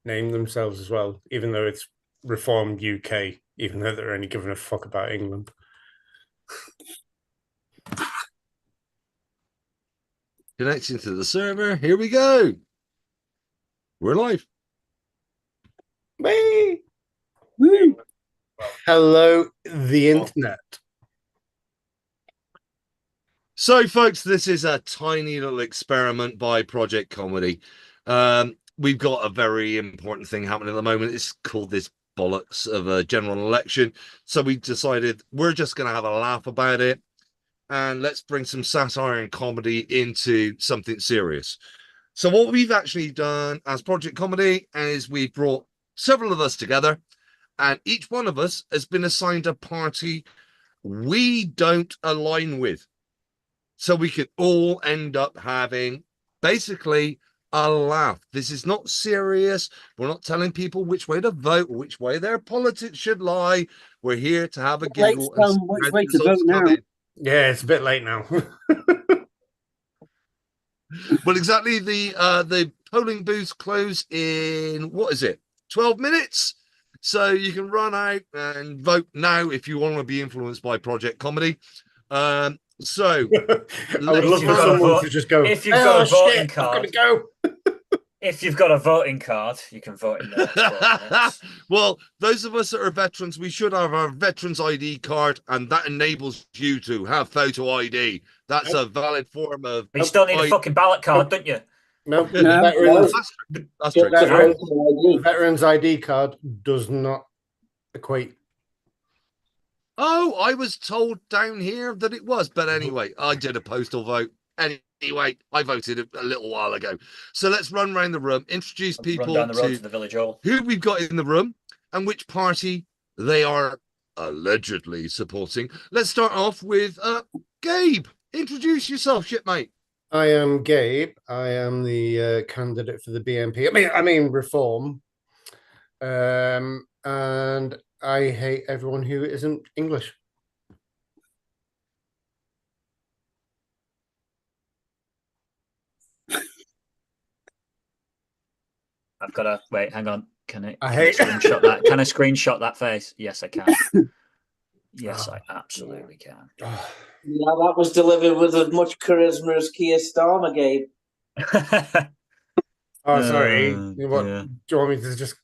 name themselves as well, even though it's Reformed UK, even though they're only giving a fuck about England. Connecting to the server. Here we go. We're live. Whee! Woo! Hello, the internet. So, folks, this is a tiny little experiment by Project Comedy. We've got a very important thing happening at the moment. It's called this bollocks of a general election. So we decided we're just going to have a laugh about it. And let's bring some satire and comedy into something serious. So what we've actually done as Project Comedy is we've brought several of us together, and each one of us has been assigned a party we don't align with. So we could all end up having basically a laugh. This is not serious. We're not telling people which way to vote or which way their politics should lie. We're here to have a giggle. Which way to vote now? Yeah, it's a bit late now. Well, exactly. The polling booths close in, what is it, 12 minutes? So you can run out and vote now if you want to be influenced by Project Comedy. So I would love for someone to just go, if you've got a voting card, card, go. If you've got a voting card, you can vote in there. Well, those of us that are veterans, we should have our veterans ID card, and that enables you to have photo ID. That's a valid form of. But you still need a fucking ballot card, don't you? No, That's true. Veterans ID card does not equate. Oh, I was told down here that it was, but anyway, I did a postal vote. Anyway, I voted a little while ago. So let's run around the room, introduce people down the road to the village hall, who we've got in the room and which party they are allegedly supporting. Let's start off with Gabe. Introduce yourself, shipmate. I am Gabe. I am the candidate for the BNP. I mean Reform. And I hate everyone who isn't English. I've got to wait. Hang on. Can I hate screenshot that? Can I screenshot that face? Yes, I can. Yes, I absolutely can. Yeah, that was delivered with as much charisma as Keir Starmer, Gabe. Oh, sorry. What? Yeah. Do you want me to just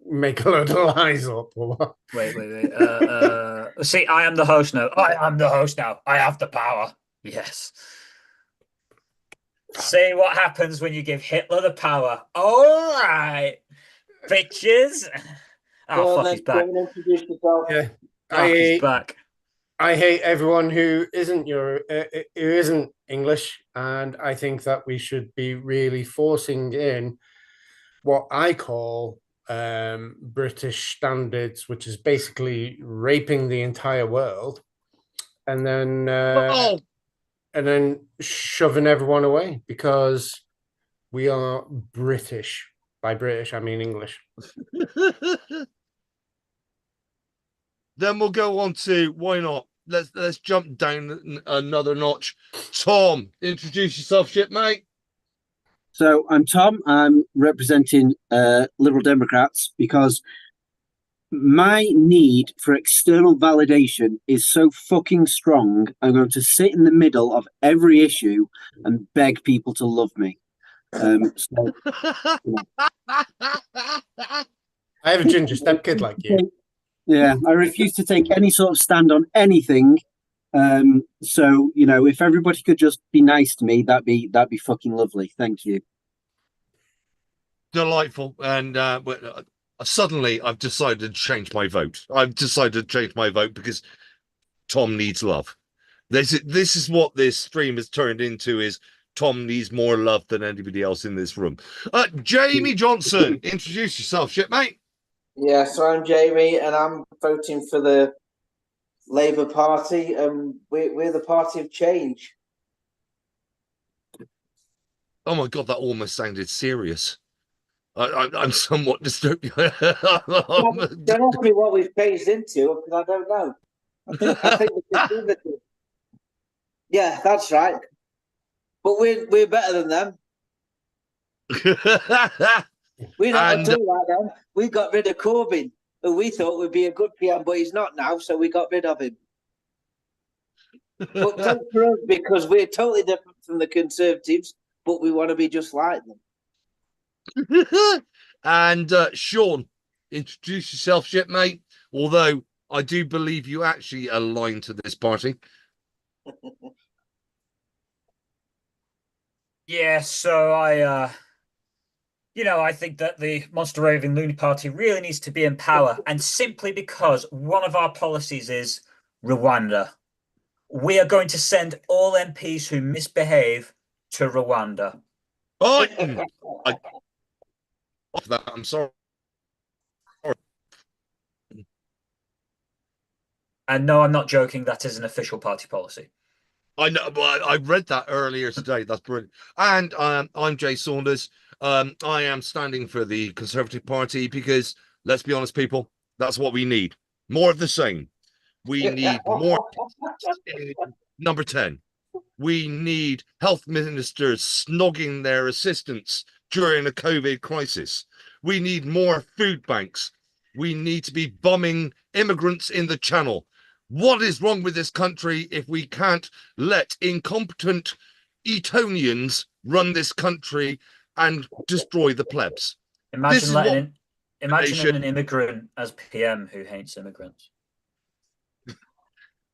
make a load of lies up? Or what? Wait. See, I am the host now. I am the host now. I have the power. Yes. See what happens when you give Hitler the power. All right, bitches. Oh, fuck, he's back. Yeah, He's back. I hate everyone who isn't English, and I think that we should be really forcing in what I call British standards, which is basically raping the entire world, and then shoving everyone away because we are British. By British, I mean English. Then we'll go on to, why not? Let's jump down another notch. Tom, introduce yourself, shipmate. So I'm Tom. I'm representing Liberal Democrats because my need for external validation is so fucking strong. I'm going to sit in the middle of every issue and beg people to love me. I have a ginger step kid like you. Yeah, I refuse to take any sort of stand on anything. So if everybody could just be nice to me, that'd be fucking lovely. Thank you. Delightful. And suddenly I've decided to change my vote. I've decided to change my vote because Tom needs love. This is what this stream has turned into, is Tom needs more love than anybody else in this room. Jamie Johnson, introduce yourself, shipmate. Yeah, so I'm Jamie, and I'm voting for the Labour Party. We're the party of change. Oh my God, that almost sounded serious. I'm somewhat disturbed. Don't ask me what we've changed into, because I don't know. I think yeah, that's right. But we're better than them. We're not And- at all like them. We got rid of Corbyn, who we thought would be a good PM, but he's not now, so we got rid of him. But thanks for us, because we're totally different from the Conservatives, but we want to be just like them. And Sean, introduce yourself, shipmate. Although I do believe you actually align to this party. Yeah, so I think that the Monster Raving Loony Party really needs to be in power, and simply because one of our policies is Rwanda. We are going to send all MPs who misbehave to Rwanda. Oh, I'm sorry. And no, I'm not joking. That is an official party policy. I know, but I read that earlier today. That's brilliant. And I'm Jay Saunders. I am standing for the Conservative Party because, let's be honest, people, that's what we need. More of the same. We need more. Number 10. We need health ministers snogging their assistants during a COVID crisis. We need more food banks. We need to be bombing immigrants in the Channel. What is wrong with this country if we can't let incompetent Etonians run this country and destroy the plebs? Imagine letting an immigrant as PM who hates immigrants.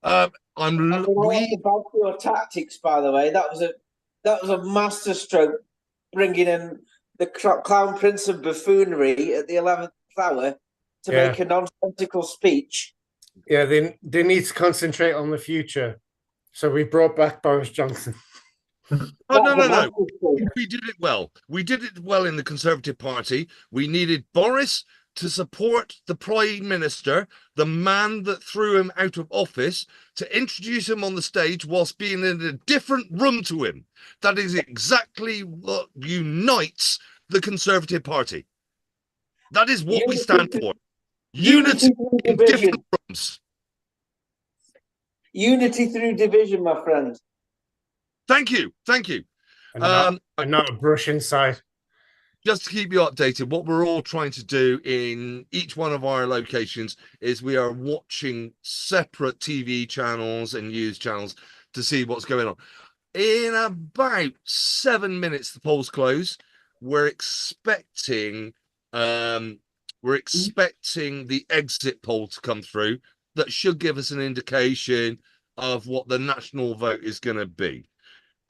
About your tactics, by the way. That was a masterstroke, bringing in the clown prince of buffoonery at the 11th hour to make a nonsensical speech. Yeah, they need to concentrate on the future. So we brought back Boris Johnson. No. We did it well. We did it well in the Conservative Party. We needed Boris to support the Prime Minister, the man that threw him out of office, to introduce him on the stage whilst being in a different room to him. That is exactly what unites the Conservative Party. That is what we stand for. Unity in different rooms. Unity through division, my friend. Thank you. And not a brush inside. Just to keep you updated, what we're all trying to do in each one of our locations is we are watching separate TV channels and news channels to see what's going on. In about 7 minutes, the polls close. We're expecting the exit poll to come through that should give us an indication of what the national vote is going to be.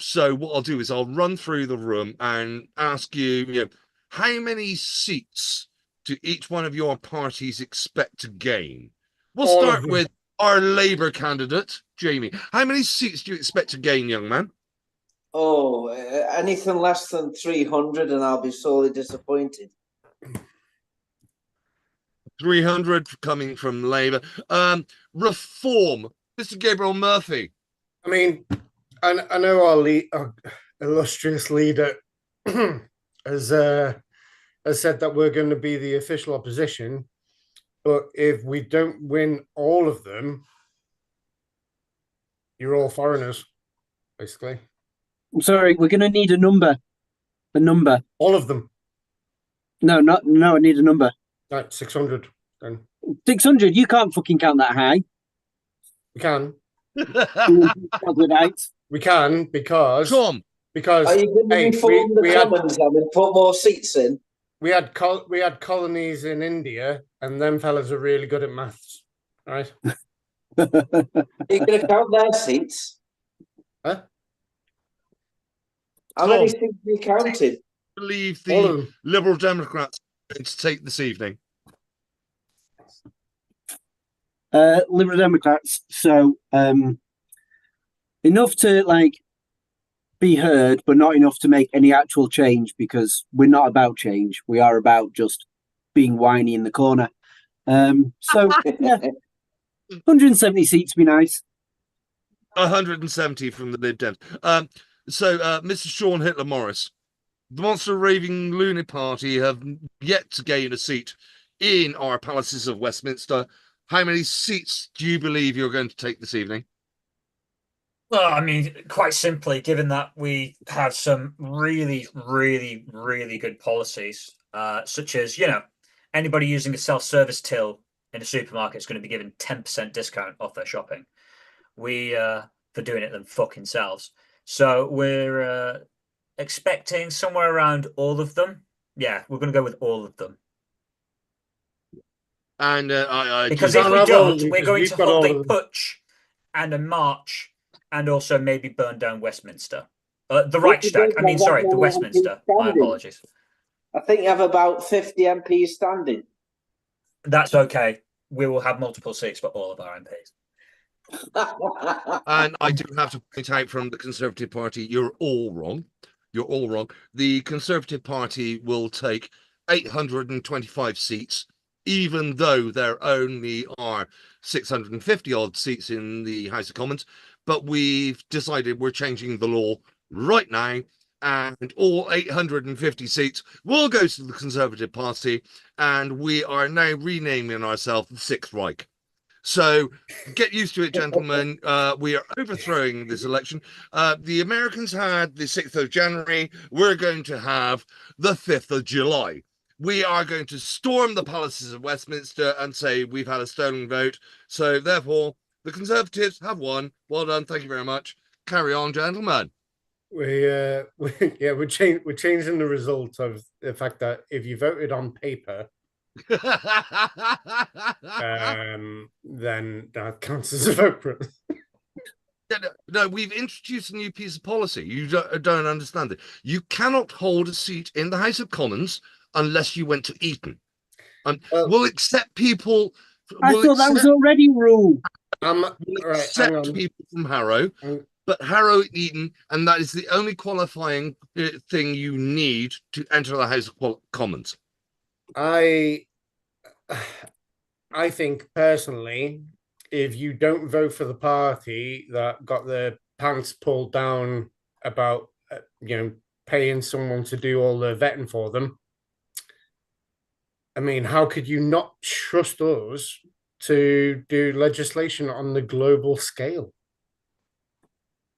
So what I'll do is I'll run through the room and ask you, how many seats do each one of your parties expect to gain? We'll start with our Labour candidate, Jamie. How many seats do you expect to gain, young man? Oh, anything less than 300 and I'll be sorely disappointed. 300 coming from Labour. Reform, Mr. Gabriel Murphy. I mean, I know our illustrious leader has said that we're going to be the official opposition, but if we don't win all of them, you're all foreigners, basically. I'm sorry, we're going to need a number. A number. All of them. No, I need a number. Right, 600 then. 600? You can't fucking count that high. We can. Without. We can because are you going to reform the Commons and put more seats in? We had colonies in India, and them fellas are really good at maths, right? Are you going to count their seats? Huh? How many seats are you counted? I believe the Liberal Democrats are going to take this evening. Liberal Democrats, so enough to be heard, but not enough to make any actual change, because we're not about change. We are about just being whiny in the corner. So yeah, 170 seats would be nice. 170 from the Lib Dems. Mr. Sean Hitler Morris, the Monster Raving Loony Party have yet to gain a seat in our palaces of Westminster. How many seats do you believe you're going to take this evening? Well, I mean, quite simply, given that we have some really, really, really good policies, such as, anybody using a self-service till in a supermarket is going to be given 10% discount off their shopping. For doing it them fucking selves. So we're expecting somewhere around all of them. Yeah, we're going to go with all of them. And because if we don't, we're going to hold a putsch and a march, and also maybe burn down Westminster. The Reichstag. I mean, sorry, the Westminster. My apologies. I think you have about 50 MPs standing. That's okay. We will have multiple seats for all of our MPs. And I do have to point out from the Conservative Party, you're all wrong. You're all wrong. The Conservative Party will take 825 seats, even though there only are 650 odd seats in the House of Commons. But we've decided we're changing the law right now, and all 850 seats will go to the Conservative Party, and we are now renaming ourselves the Sixth Reich. So get used to it, gentlemen. We are overthrowing this election. The Americans had the 6th of January. We're going to have the 5th of July. We are going to storm the palaces of Westminster and say we've had a stolen vote. So therefore, the Conservatives have won. Well done. Thank you very much. Carry on, gentlemen. We're changing the result of the fact that if you voted on paper, then that counts as a vote for us. No, we've introduced a new piece of policy. You don't understand it. You cannot hold a seat in the House of Commons unless you went to Eton. We'll accept people. I thought that was already rule. We'll accept people from Harrow, but Harrow, Eton, and that is the only qualifying thing you need to enter the House of Commons. I think personally, if you don't vote for the party that got their pants pulled down about paying someone to do all the vetting for them, I mean, how could you not trust us to do legislation on the global scale?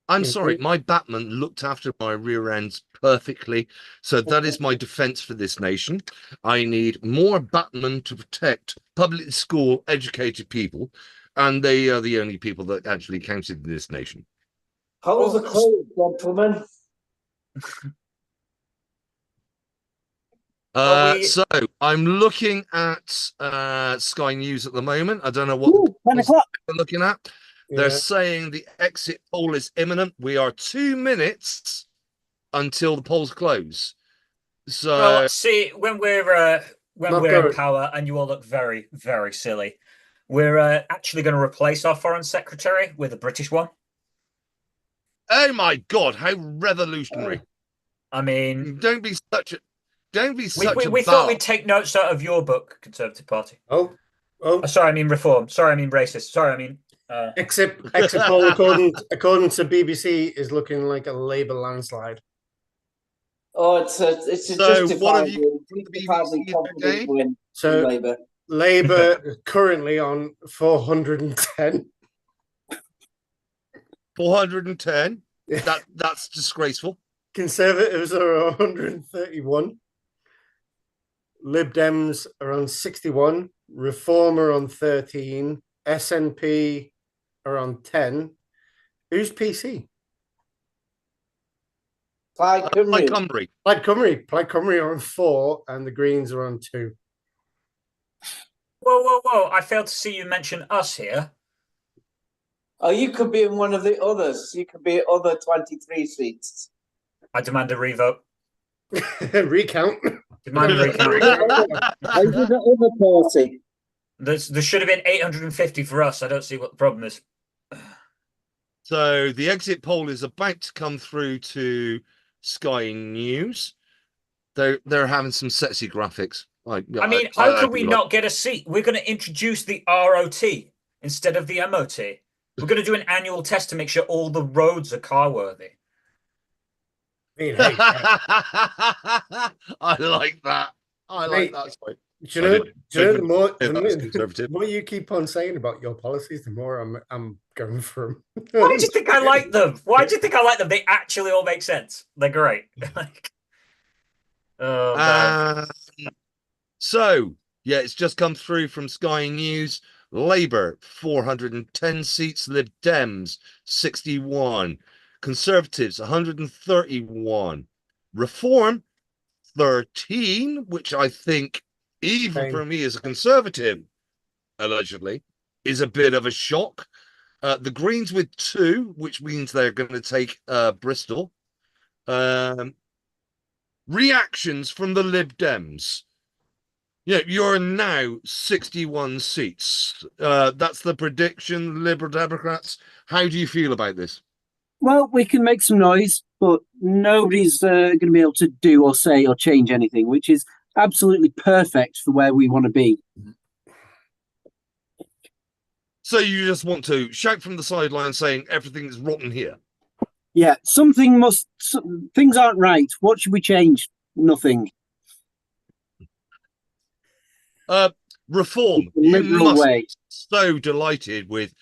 I'm sorry, my Batman looked after my rear ends perfectly. So that is my defense for this nation. I need more Batman to protect public school educated people. And they are the only people that actually counted in this nation. Hold the clothes, gentlemen. So I'm looking at Sky News at the moment. I don't know what 10 o'clock. They're looking at. They're saying the exit poll is imminent. We are 2 minutes until the polls close. So, well, see, when we're in power, and you all look very, very silly, we're actually going to replace our foreign secretary with a British one. Oh my God! How revolutionary! I mean, don't be such a. We thought we'd take notes out of your book, Conservative Party. Oh, sorry, I mean reform. Sorry, I mean racist. Sorry, I mean. Exit poll according to BBC is looking like a Labour landslide. Oh, it's a justifiably confident win. So Labour currently on 410. 410. That's disgraceful. Conservatives are 131. Lib Dems are on 61. Reform are on 13. SNP are on 10. Who's PC? Plaid Cymru. Plaid Cymru are on 4, and the Greens are on 2. Whoa! I failed to see you mention us here. Oh, you could be in one of the others. You could be at other 23 seats. I demand a revote. Recount. Demand a recount. I did the other party. There should have been 850 for us. I don't see what the problem is. So the exit poll is about to come through to Sky News. They're having some sexy graphics. How could we not get a seat? We're going to introduce the ROT instead of the MOT. We're going to do an annual test to make sure all the roads are car worthy. Hey, I like that. I like that. Do you know the more you keep on saying about your policies, the more I'm going for them. Why do you think I like them? Why do you think I like them? They actually all make sense. They're great. Oh, God. So, yeah, it's just come through from Sky News. Labour, 410 seats. Lib Dems, 61. Conservatives, 131. Reform, 13, which I think, even for me as a Conservative, allegedly, is a bit of a shock. The Greens with 2, which means they're going to take Bristol. Reactions from the Lib Dems. Yeah, you're now 61 seats. That's the prediction, Liberal Democrats. How do you feel about this? Well, we can make some noise, but nobody's going to be able to do or say or change anything, which is absolutely perfect for where we want to be. So you just want to shout from the sideline saying everything's rotten here? Yeah, things aren't right. What should we change? Nothing. Reform. You must be so delighted with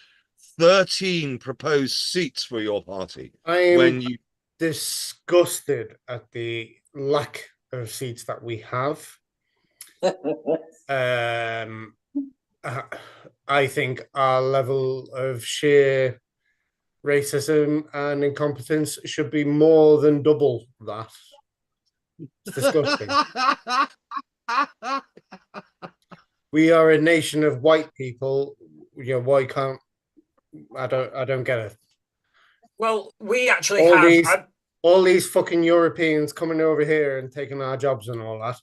13 proposed seats for your party. I am disgusted at the lack of seats that we have. I think our level of sheer racism and incompetence should be more than double that. It's disgusting. We are a nation of white people. You know, why can't I don't get it. Well, we actually all these fucking Europeans coming over here and taking our jobs and all that.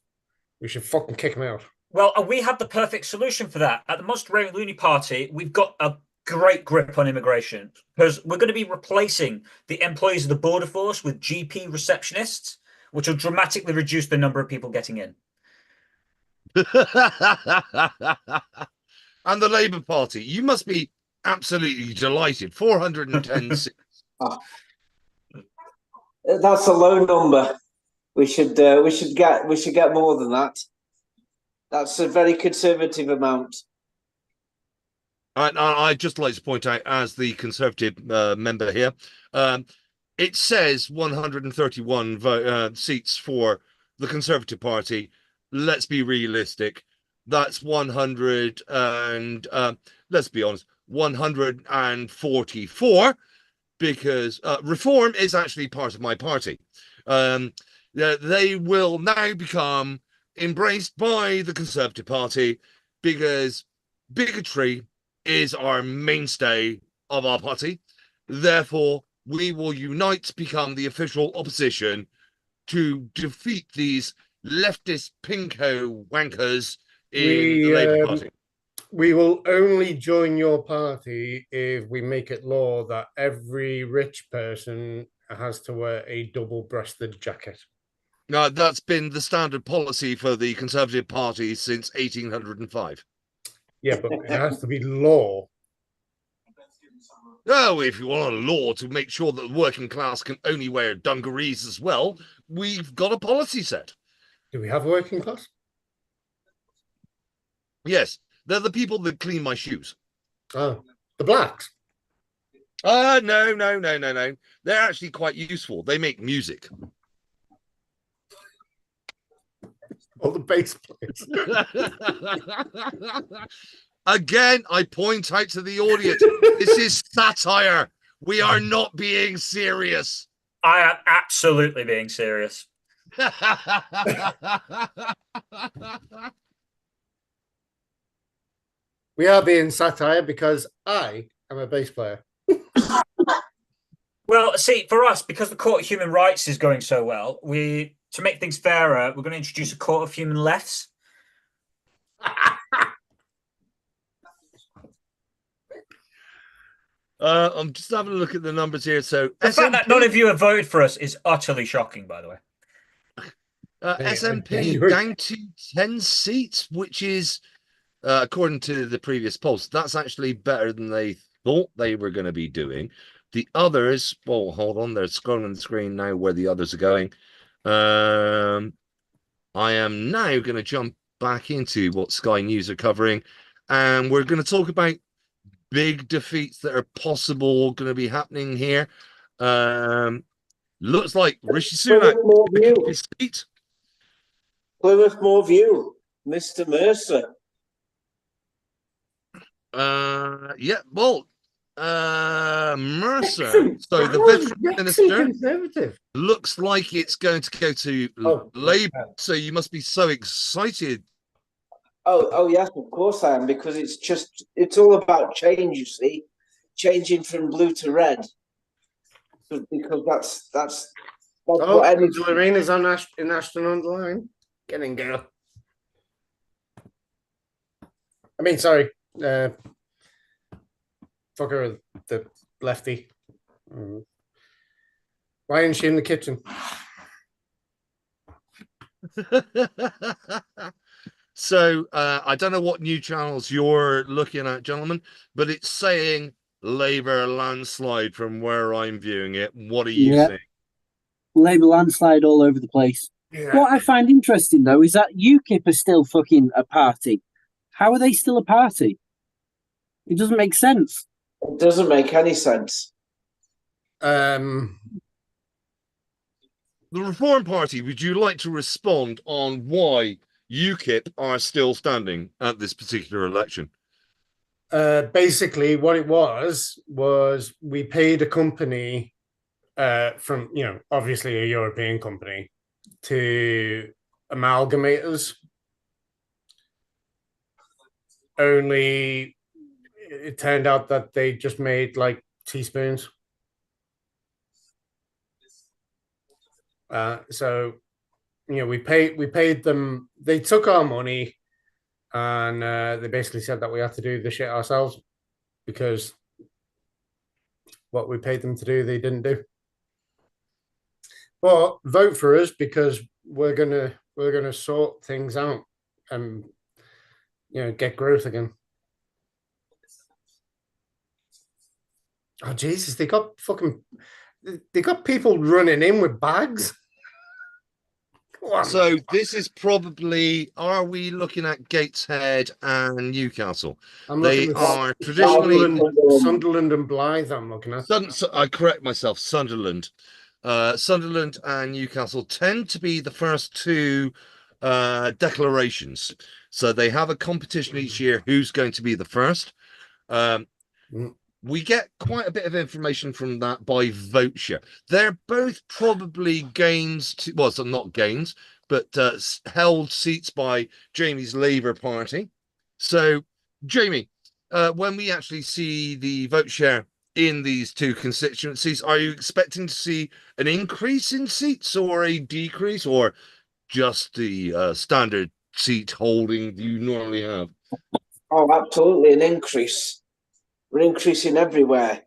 We should fucking kick them out. Well, we have the perfect solution for that. At the Monster Raving Loony Party, we've got a great grip on immigration because we're going to be replacing the employees of the border force with GP receptionists, which will dramatically reduce the number of people getting in. And the Labour Party, you must be absolutely delighted. 410 seats. Oh. That's a low number. We should get more than that. That's a very conservative amount. I'd just like to point out, as the Conservative member here, it says 131 seats for the Conservative Party. Let's be realistic. That's 100 and let's be honest, 144, because Reform is actually part of my party. They will now become embraced by the Conservative Party because bigotry is our mainstay of our party. Therefore, we will unite to become the official opposition to defeat these leftist pinko wankers in the Labour Party. We will only join your party if we make it law that every rich person has to wear a double-breasted jacket. Now, that's been the standard policy for the Conservative Party since 1805. Yeah, but it has to be law. Oh, if you want a law to make sure that the working class can only wear dungarees as well, we've got a policy set. Do we have a working class? Yes, they're the people that clean my shoes. Oh, the blacks? No. They're actually quite useful. They make music. All the bass players. Again, I point out to the audience, this is satire. We are not being serious. I am absolutely being serious. We are being satire because I am a bass player. Well, see, for us, because the Court of Human Rights is going so well, to make things fairer, we're going to introduce a Court of Human Lefts. I'm just having a look at the numbers here. So the fact that none of you have voted for us is utterly shocking, by the way. SNP down to 10 seats, which is, according to the previous polls, that's actually better than they thought they were going to be doing. The others, well, hold on, they're scrolling the screen now where the others are going. I am now going to jump back into what Sky News are covering, and we're going to talk about big defeats that are possible going to be happening here. Looks like Rishi Sunak Plymouth Moor View. Mr. Mercer. Yeah, well, Mercer. Excellent. So the Wrexham veteran minister Conservative. looks like it's going to go to Oh, Labour. So you must be so excited. Oh yes, of course I am, because it's all about change, you see. Changing from blue to red. Because that's Oh, what any Lorena's on in Ashton on the line. Get in, girl. I mean, sorry. Fucker, the lefty. Why isn't she in the kitchen? So I don't know what new channels you're looking at, gentlemen, but it's saying Labour landslide from where I'm viewing it. What are you seeing? Labour landslide all over the place. Yeah. What I find interesting, though, is that UKIP are still fucking a party. How are they still a party? It doesn't make sense. It doesn't make any sense. The Reform Party, would you like to respond on why UKIP are still standing at this particular election? Basically, what it was we paid a company from, obviously a European company to amalgamate us. Only it turned out that they just made like teaspoons. So we paid them. They took our money, and they basically said that we had to do the shit ourselves because what we paid them to do, they didn't do. But vote for us because we're gonna sort things out and get growth again. Oh Jesus, they got people running in with bags. So this is probably, are we looking at Gateshead and Newcastle? They are traditionally Sunderland and Blythe. I'm looking at. I correct myself, Sunderland. Sunderland and Newcastle tend to be the first two declarations. So they have a competition each year who's going to be the first. We get quite a bit of information from that by VoteShare. They're both probably not gains, but held seats by Jamie's Labour Party. So, Jamie, when we actually see the VoteShare in these two constituencies, are you expecting to see an increase in seats or a decrease, or just the standard seat holding you normally have? Oh, absolutely an increase. We're increasing everywhere.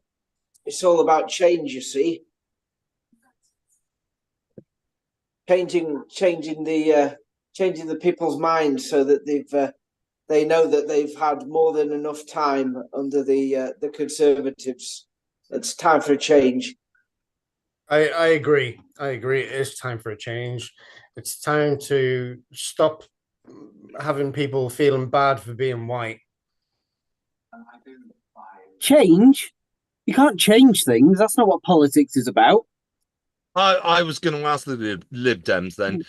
It's all about change, you see. Changing the people's minds so that they know that they've had more than enough time under the Conservatives. It's time for a change. I agree. It is time for a change. It's time to stop having people feeling bad for being white. Change? You can't change things. That's not what politics is about. I was going to ask the Lib Dems then.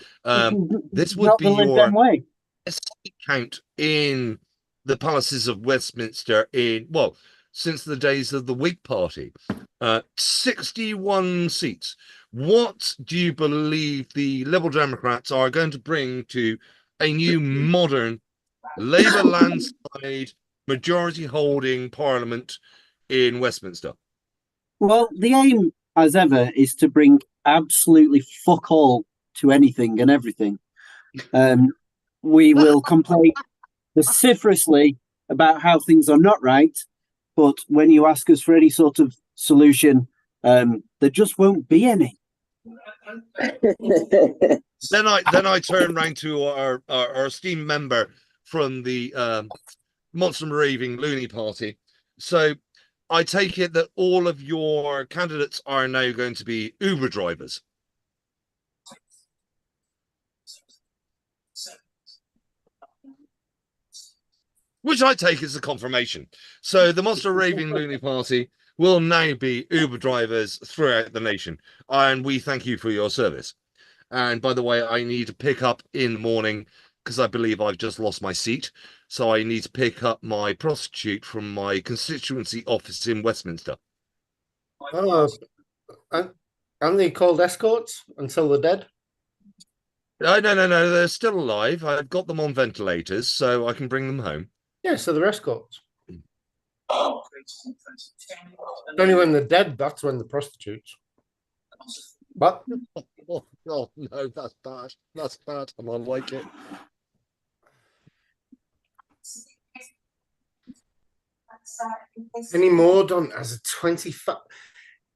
This would not be the Lib Dem way. Seat count in the palaces of Westminster since the days of the Whig Party. 61 seats. What do you believe the Liberal Democrats are going to bring to a new modern Labour landslide majority holding parliament in Westminster? Well, the aim, as ever, is to bring absolutely fuck all to anything and everything. We will complain vociferously about how things are not right, but when you ask us for any sort of solution, there just won't be any. Then I turn round to our esteemed member from the Monster Raving Loony Party. So I take it that all of your candidates are now going to be Uber drivers. Which I take as a confirmation. So the Monster Raving Loony Party will now be Uber drivers throughout the nation. And we thank you for your service. And by the way, I need to pick up in the morning because I believe I've just lost my seat. So I need to pick up my prostitute from my constituency office in Westminster. Oh, aren't they called escorts until they're dead? No, they're still alive. I've got them on ventilators, so I can bring them home. Yeah, so they're escorts. Only when they're dead, that's when the prostitutes. But Oh, no, that's bad. That's bad. And I like it. any more done as a 25.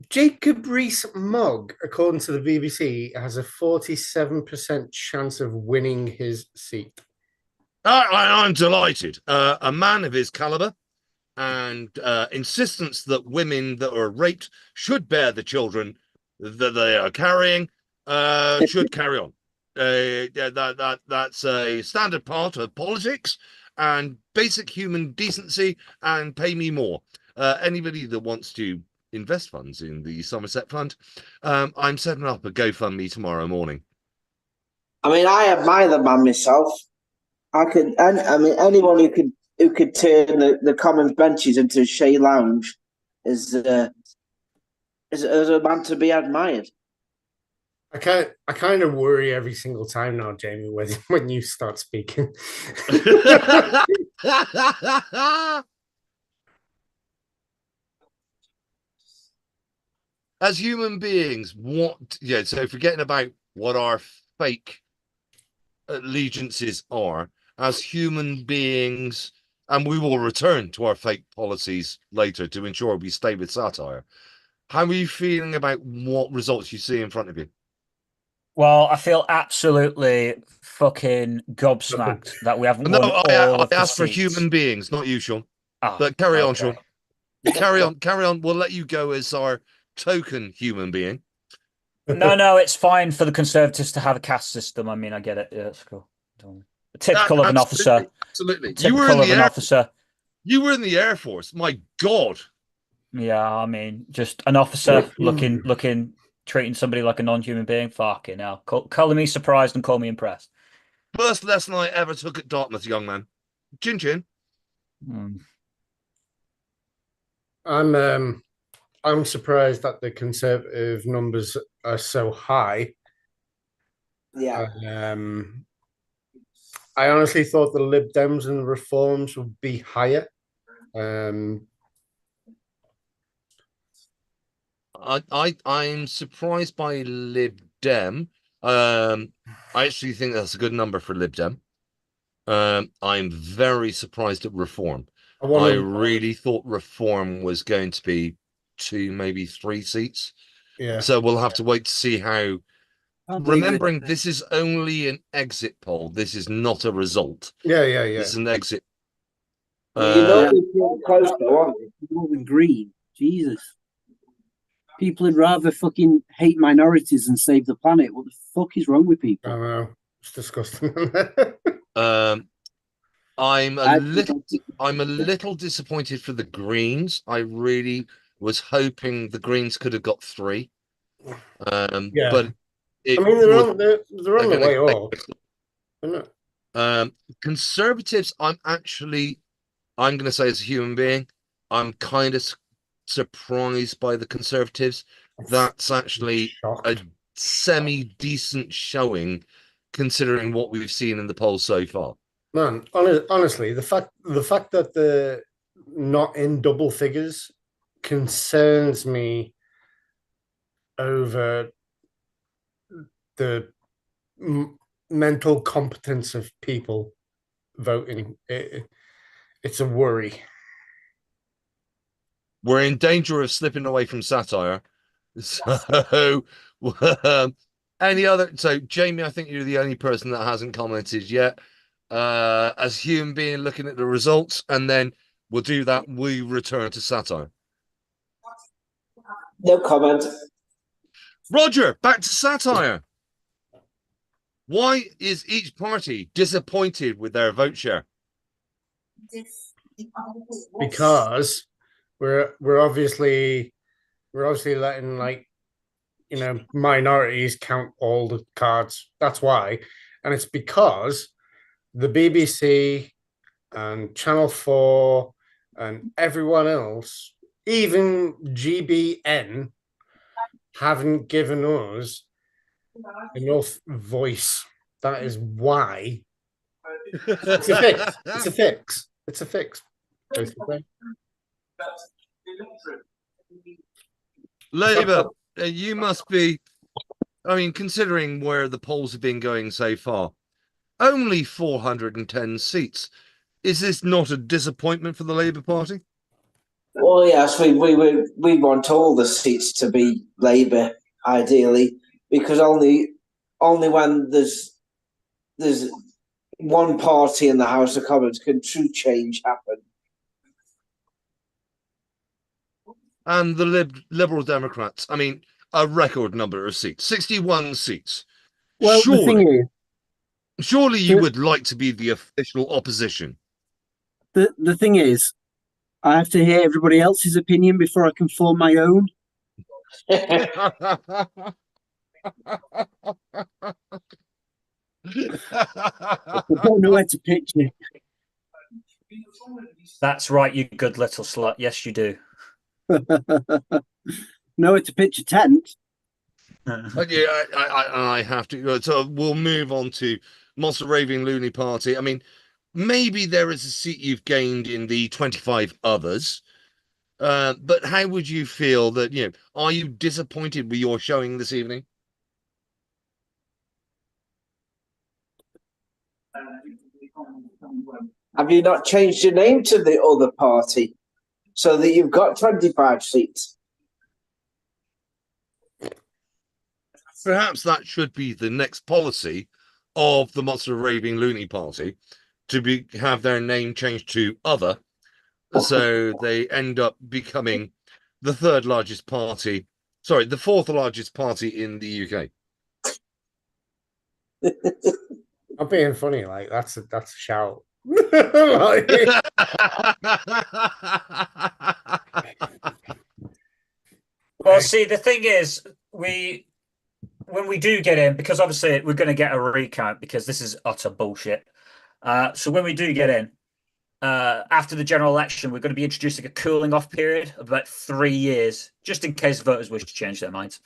Jacob Rees-Mogg, according to the BBC, has a 47% chance of winning his seat. I'm delighted. A man of his caliber and insistence that women that are raped should bear the children that they are carrying should carry on. That's a standard part of politics and basic human decency, and pay me more. Anybody that wants to invest funds in the Somerset Fund, I'm setting up a GoFundMe tomorrow morning. I mean, I admire the man myself. I mean, anyone who could turn the Commons benches into a Shea Lounge is a man to be admired. I kind of worry every single time now, Jamie, when you start speaking. As human beings, so forgetting about what our fake allegiances are, as human beings, and we will return to our fake policies later to ensure we stay with satire. How are you feeling about what results you see in front of you? Well, I feel absolutely fucking gobsmacked that we haven't won all I of the asked for seats. human beings, not you, Sean. Oh, But carry on, okay. Sean. Carry on. We'll let you go as our token human being. No, it's fine for the Conservatives to have a caste system. I mean, I get it. Yeah, it's cool. Typical of an officer. Absolutely. Typical of an officer. You were in the Air Force. My God. Yeah, I mean, just an officer looking, treating somebody like a non-human being. Fucking hell. Call me surprised and call me impressed. First lesson I ever took at Dartmouth, young man. Chin chin. I'm surprised that the Conservative numbers are so high. Yeah. I honestly thought the Lib Dems and the Reforms would be higher. I'm surprised by Lib Dem. I actually think that's a good number for Lib Dem. I'm very surprised at Reform. I really thought Reform was going to be 2, maybe 3 seats. Yeah. So we'll have to wait to see how. Remembering this is only an exit poll. This is not a result. Yeah. This is an exit. Close though, aren't they? Green. Jesus. People would rather fucking hate minorities and save the planet. What the fuck is wrong with people? I know. It's disgusting. I'm a little disappointed for the Greens. I really was hoping the Greens could have got 3. But they're on the way up. Isn't it? Conservatives, I'm going to say as a human being, I'm kind of surprised by the Conservatives. That's actually a semi-decent showing considering what we've seen in the polls so far. Man, honestly, the fact that they're not in double figures concerns me over the mental competence of people voting. It's a worry. We're in danger of slipping away from satire. So, any other? So, Jamie, I think you're the only person that hasn't commented yet. As a human being looking at the results, and then we'll do that. We return to satire. No comment. Roger, back to satire. Why is each party disappointed with their vote share? Because we're obviously letting, like, minorities count all the cards. That's why. And it's because the BBC and Channel 4 and everyone else, even GBN, haven't given us enough voice. That is why. It's a fix. It's a fix. It's a fix, basically. Labour, you must be, I mean, considering where the polls have been going so far, only 410 seats. Is this not a disappointment for the Labour Party? Well, yes, we want all the seats to be Labour, ideally, because only when there's one party in the House of Commons can true change happen. And the Liberal Democrats, I mean, a record number of seats, 61 seats. Well, the thing is, surely you would like to be the official opposition. The thing is, I have to hear everybody else's opinion before I can form my own. I don't know where to pitch it. That's right, you good little slut. Yes, you do. Nowhere to pitch a tent. Yeah, I have to. So we'll move on to Monster Raving Loony Party. I mean, maybe there is a seat you've gained in the 25 others. But how would you feel that, are you disappointed with your showing this evening? Have you not changed your name to the other party so that you've got 25 seats? Perhaps that should be the next policy of the Monster Raving Loony Party, to have their name changed to other, so they end up becoming the fourth largest party in the UK. I'm being funny, like that's a shout. Well, see, the thing is, when we do get in, because obviously we're going to get a recount because this is utter bullshit. So when we do get in, after the general election, we're going to be introducing a cooling off period of about 3 years, just in case voters wish to change their minds.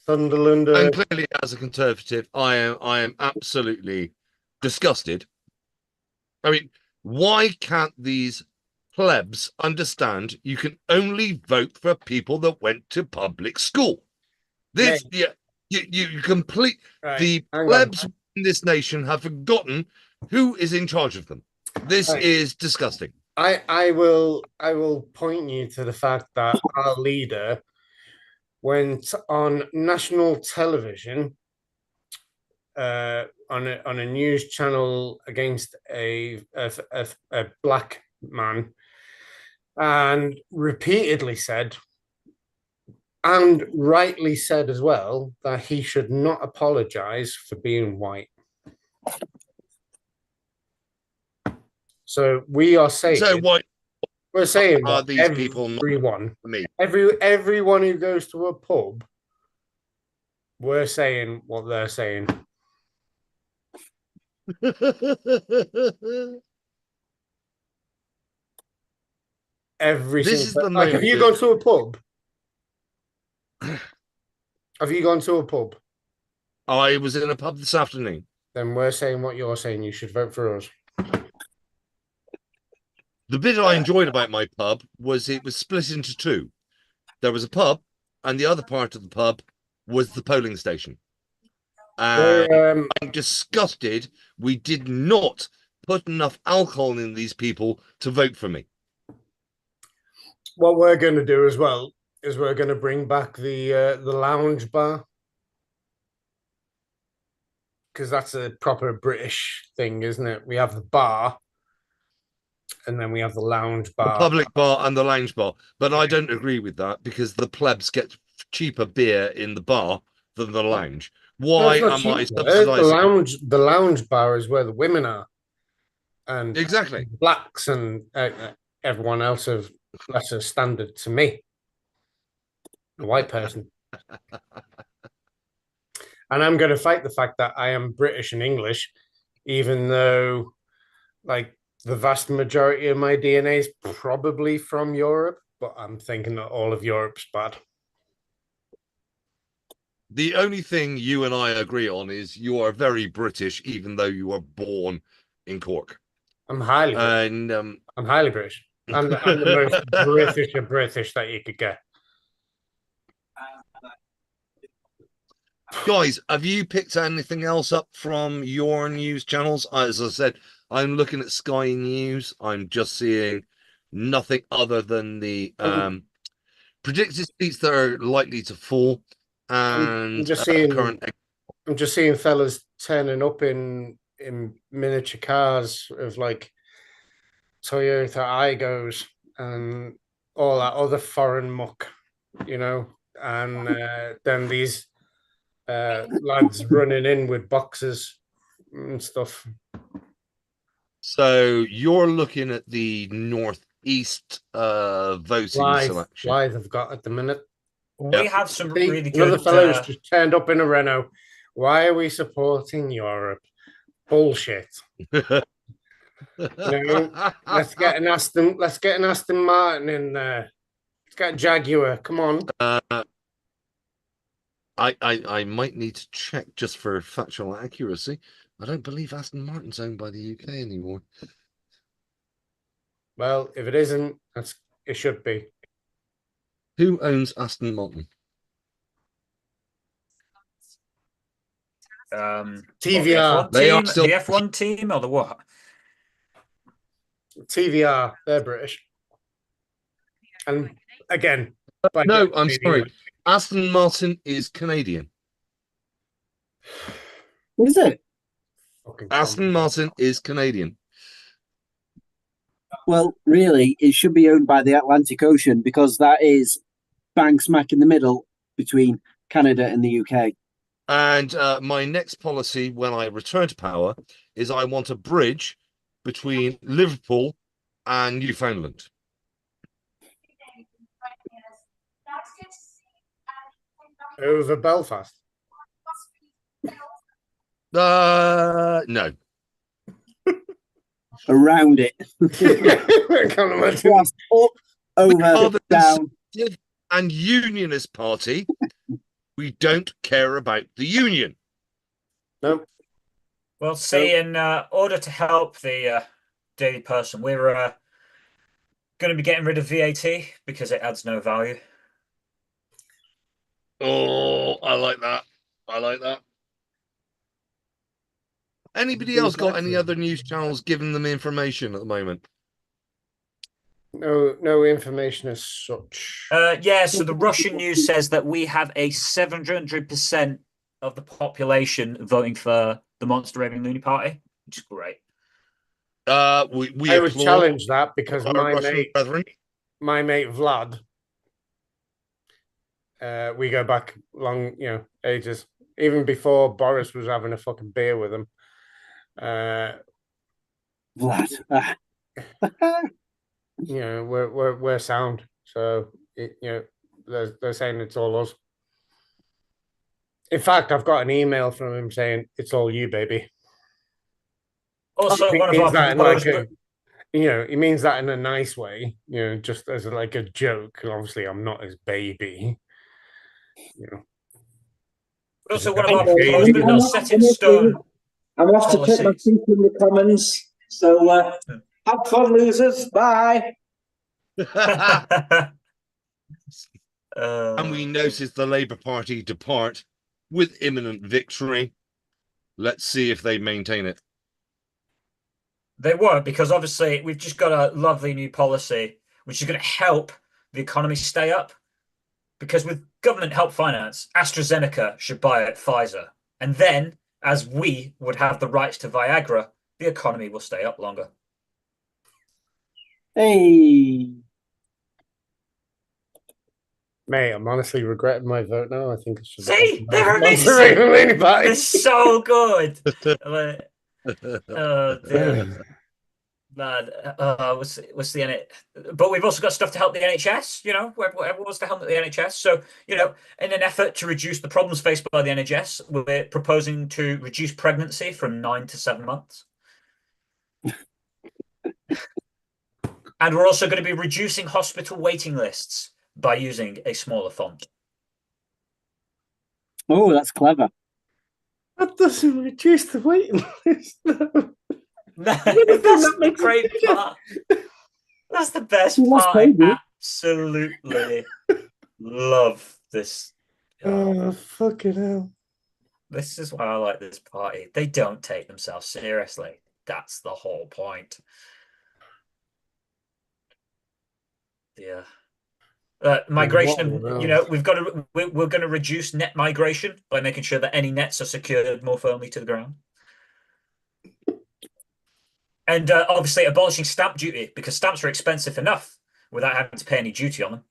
Sunderland. And clearly, as a Conservative, I am absolutely disgusted. I mean, why can't these plebs understand you can only vote for people that went to public school? This, you complete right. The plebs in this nation have forgotten who is in charge of them. This is disgusting. I will point you to the fact that our leader went on national television on a news channel against a black man and repeatedly said, and rightly said as well, that he should not apologize for being white. So we are saying, we're saying that these people, everyone who goes to a pub, we're saying what they're saying. Have you gone to a pub? Have you gone to a pub? I was in a pub this afternoon. Then we're saying what you're saying. You should vote for us. The bit I enjoyed about my pub was it was split into two. There was a pub, and the other part of the pub was the polling station. I'm disgusted we did not put enough alcohol in these people to vote for me. What we're going to do as well is we're going to bring back the lounge bar, because that's a proper British thing, isn't it? We have the bar, and then we have the lounge bar. The public bar and the lounge bar. But I don't agree with that, because the plebs get cheaper beer in the bar than the lounge. Why am I subsidizing? The lounge bar is where the women are. And exactly. Blacks and everyone else of lesser standard to me. A white person. And I'm going to fight the fact that I am British and English, even though, like, the vast majority of my DNA is probably from Europe, but I'm thinking that all of Europe's bad. The only thing you and I agree on is you are very British, even though you were born in Cork. I'm highly British. And I'm highly British. I'm the most British of British that you could get. guys, have you picked anything else up from your news channels? As I said, I'm looking at Sky News. I'm just seeing nothing other than the predicted seats that are likely to fall. And I'm just seeing current. I'm just seeing fellas turning up in miniature cars of like Toyota Aigos and all that other foreign muck, you know, and then these lads running in with boxes and stuff. So you're looking at the northeast voting selection. Why they've got at the minute. We have some See, really another good. fellow who's just turned up in a Renault. Why are we supporting Europe? Bullshit. Let's get an Aston Martin in there. Let's get a Jaguar. Come on. I might need to check just for factual accuracy. I don't believe Aston Martin's owned by the UK anymore. Well, if it isn't, it should be. Who owns Aston Martin? TVR. The F1 team or the what? TVR. They're British. And again, no, I'm sorry. Aston Martin is Canadian. Is it? Aston Martin is Canadian. Well, really, it should be owned by the Atlantic Ocean because that is bang smack in the middle between Canada and the UK. And my next policy when I return to power is I want a bridge between Liverpool and Newfoundland. Over Belfast? No. Around it. I can't imagine. Up, over, down. And Unionist Party, we don't care about the union. No. Well, see, in order to help the daily person, we're going to be getting rid of VAT because it adds no value. Oh, I like that. I like that. Anybody else got any other news channels giving them information at the moment? No information as such. Yeah, so the Russian news says that we have a 700% of the population voting for the Monster Raving Loony Party, which is great. I would challenge that because my mate Vlad, we go back long, ages. Even before Boris was having a fucking beer with him. Vlad. We're sound. So they're saying it's all us. In fact, I've got an email from him saying it's all you, baby. Also, one of our he means that in a nice way, just as like a joke. Obviously, I'm not his baby. Also, one of our proposed but not set in stone. I'm off to put my feet in the Commons. So have fun, losers. Bye. And we noticed the Labour Party depart with imminent victory. Let's see if they maintain it. They won't, because obviously we've just got a lovely new policy which is going to help the economy stay up. Because with government help finance, AstraZeneca should buy at Pfizer. And then, as we would have the rights to Viagra, the economy will stay up longer. Hey. Mate, I'm honestly regretting my vote now. I think it should. See, they're amazing. They're so good. Oh dear. what's the but we've also got stuff to help the NHS, whoever wants to help the NHS. So, in an effort to reduce the problems faced by the NHS, we're proposing to reduce pregnancy from 9 to 7 months. And we're also going to be reducing hospital waiting lists by using a smaller font. Oh, that's clever. That doesn't reduce the waiting list. That's the great part. That's the best part. I absolutely love this. Oh, fucking hell. This is why I like this party. They don't take themselves seriously. That's the whole point. Yeah. Migration, we're going to reduce net migration by making sure that any nets are secured more firmly to the ground. And obviously abolishing stamp duty, because stamps are expensive enough without having to pay any duty on them.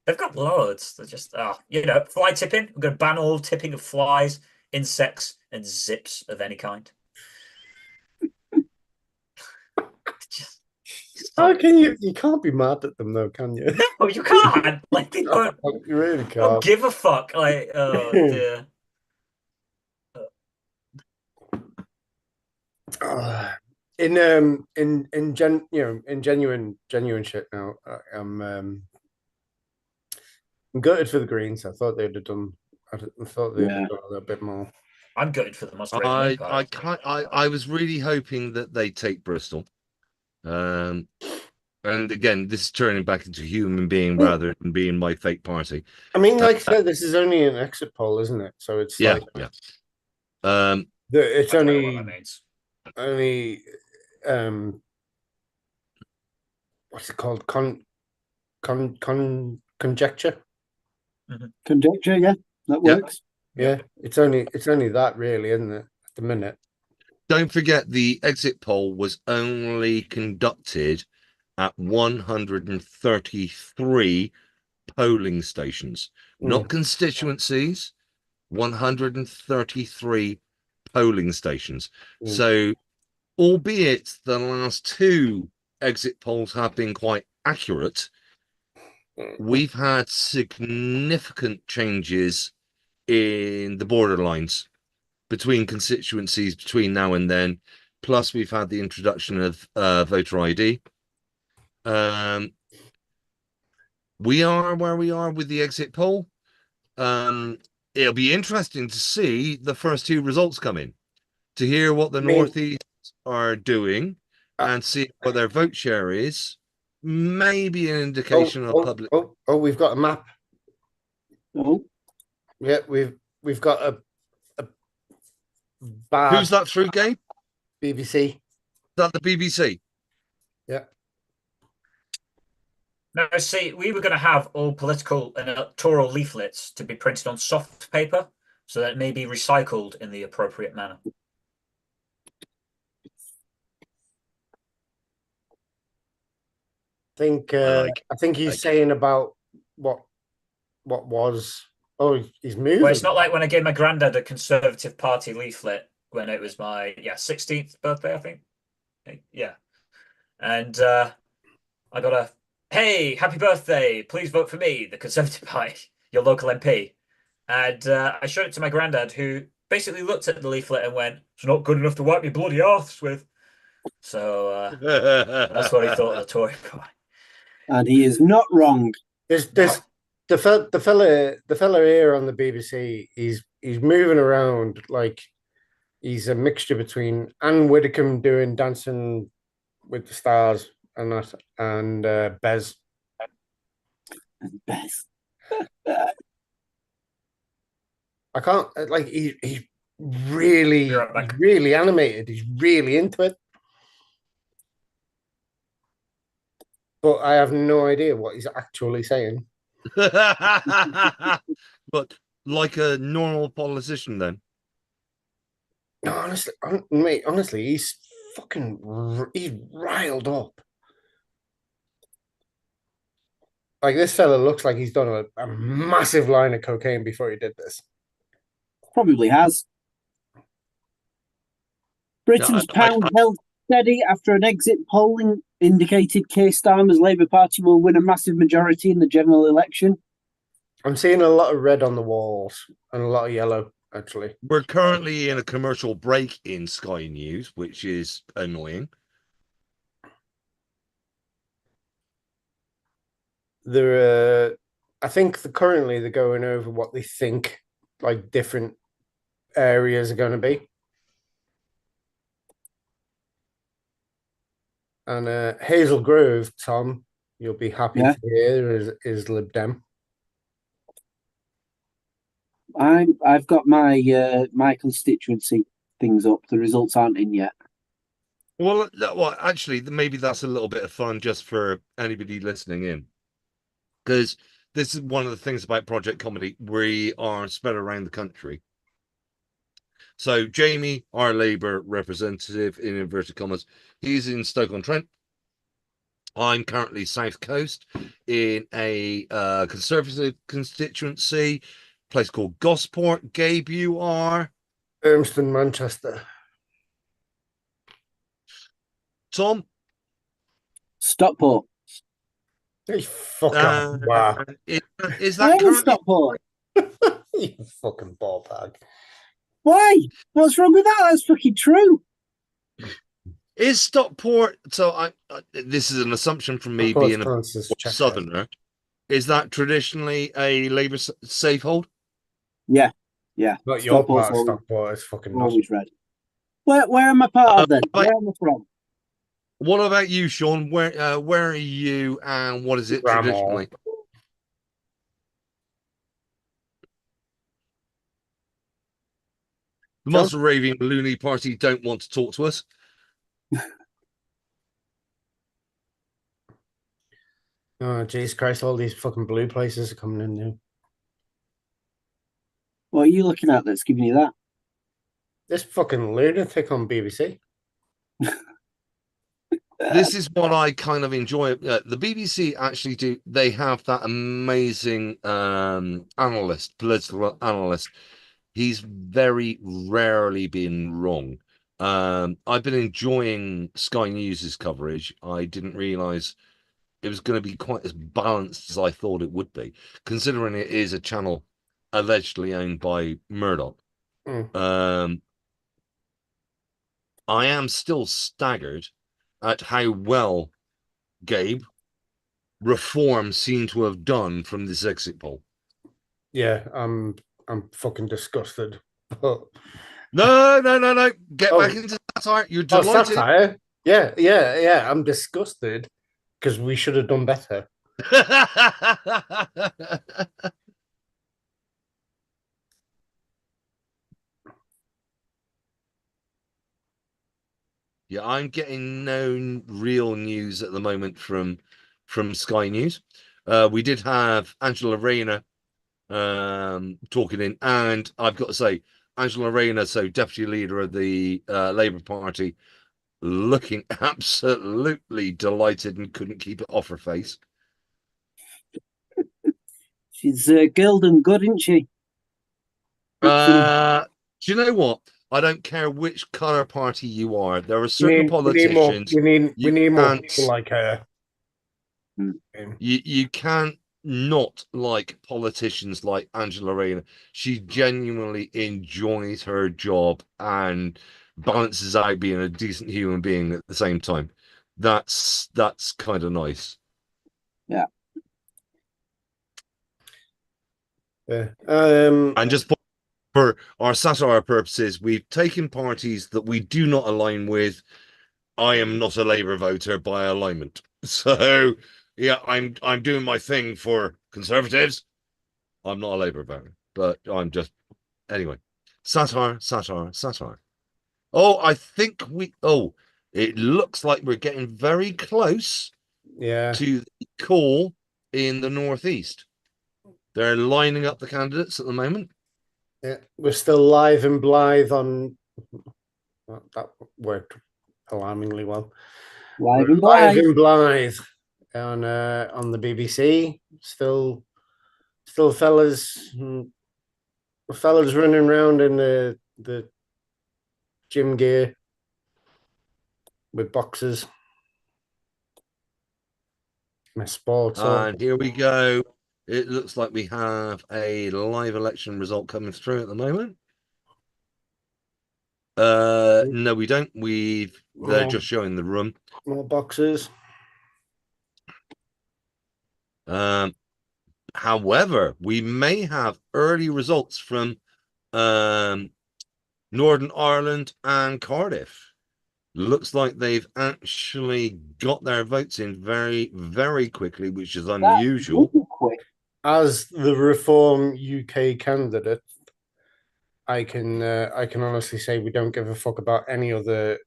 They've got loads. They're just, fly tipping. We're going to ban all tipping of flies, insects, and zips of any kind. How can you? You can't be mad at them, though, can you? No, you can't. Like, they don't. You really can't. Don't give a fuck. Like, oh dear. In genuine shit now. I'm gutted for the Greens. I thought they'd have done. I thought they'd have done a little bit more. I'm gutted for the Mustard. I was really hoping that they'd take Bristol. And again, this is turning back into human being rather than being my fake party. I mean, like I said, this is only an exit poll, isn't it? So it's it's only what's it called? Conjecture. Mm-hmm. Conjecture, yeah, that works. Yeah, it's only that, really, isn't it? At the minute. Don't forget, the exit poll was only conducted at 133 polling stations, not constituencies. 133 polling stations. So, albeit the last two exit polls have been quite accurate, we've had significant changes in the borderlines between constituencies between now and then. Plus, we've had the introduction of voter ID. We are where we are with the exit poll. It'll be interesting to see the first two results come in, to hear what the Northeast are doing and see what their vote share is. Maybe an indication of public. Oh, we've got a map. Oh, yeah, we've got a bad. Who's that through, Gabe? BBC. Is that the BBC? Yeah. Now, see, we were going to have all political and electoral leaflets to be printed on soft paper so that it may be recycled in the appropriate manner. I think he's saying about what was. Oh, he's moving. Well, it's not like when I gave my granddad a Conservative Party leaflet when it was my 16th birthday, I think. Yeah, and I got a "Hey, happy birthday! Please vote for me, the Conservative Party, your local MP." And I showed it to my granddad, who basically looked at the leaflet and went, "It's not good enough to wipe your bloody arse with." So that's what he thought of the Tory Party. And he is not wrong. The fella here on the BBC, he's moving around like he's a mixture between Anne Widdecombe doing Dancing with the Stars and that, and Bez. Bez. I can't, like, he's really animated. He's really into it. But I have no idea what he's actually saying. But like a normal politician, then. No, honestly, he's riled up. Like, this fella looks like he's done a massive line of cocaine before he did this. Probably has. Britain's pound held steady after an exit polling indicated Keir Starmer's Labour Party will win a massive majority in the general election. I'm seeing a lot of red on the walls and a lot of yellow, actually. We're currently in a commercial break in Sky News, which is annoying. I think currently they're going over what they think like different areas are going to be. And Hazel Grove, Tom, you'll be happy to hear is Lib Dem. I've got my my constituency things up. The results aren't in yet. Well, actually, maybe that's a little bit of fun just for anybody listening in, because this is one of the things about Project Comedy. We are spread around the country. So Jamie, our Labour representative in inverted commas, he's in Stoke-on-Trent. I'm currently South Coast in a Conservative constituency, place called Gosport. Gabe, you are? Urmston, Manchester. Tom? Stockport. Hey, fuck off. Wow. Is that currently Stockport? You fucking ball bag. Why? What's wrong with that? That's fucking true. Is Stockport? So this is an assumption from me being a southerner. Is that traditionally a Labour safe hold? Yeah, yeah. Not your part of Stockport. It's fucking always red. Where am I part of then? Where am I from? What about you, Sean? Where are you, and what is it traditionally? The Monster Raving Looney Party don't want to talk to us. Oh, Jesus Christ, all these fucking blue places are coming in now. What are you looking at that's giving you that? This fucking lunatic on BBC. This is what I kind of enjoy. The BBC actually do. They have that amazing political analyst. He's very rarely been wrong. I've been enjoying Sky News's coverage. I didn't realize it was going to be quite as balanced as I thought it would be, considering it is a channel allegedly owned by Murdoch. I am still staggered at how well Gabe Reform seem to have done from this exit poll. Yeah, I'm fucking disgusted. No. Get back into satire. You're delighted. Satire? Yeah. I'm disgusted because we should have done better. Yeah, I'm getting no real news at the moment from Sky News. We did have Angela Rayner talking in, and I've got to say, Angela Rayner, so deputy leader of the Labour Party, looking absolutely delighted and couldn't keep it off her face. She's golden good, isn't she? Do you know what? I don't care which colour party you are. There are certain politicians. We need more people like her. You can't not like politicians like Angela Rayner. She genuinely enjoys her job and balances out being a decent human being at the same time. That's kind of nice. Yeah. Yeah. And just for our satire purposes, we've taken parties that we do not align with. I am not a Labour voter by alignment. So yeah, I'm doing my thing for Conservatives. I'm not a Labour voter, but I'm just anyway. Satire. Oh, I think it looks like we're getting very close to the call in the Northeast. They're lining up the candidates at the moment. Yeah, we're still live and blithe on that worked alarmingly well. Live and blithe on the BBC. Still fellas The fellas running around in the gym gear with boxes. My sports. And here we go. It looks like we have a live election result coming through at the moment. No, we don't. They're just showing the room. More boxes. However, we may have early results from Northern Ireland and Cardiff. Looks like they've actually got their votes in very, very quickly, which is unusual. As the Reform UK candidate, I can honestly say we don't give a fuck about any other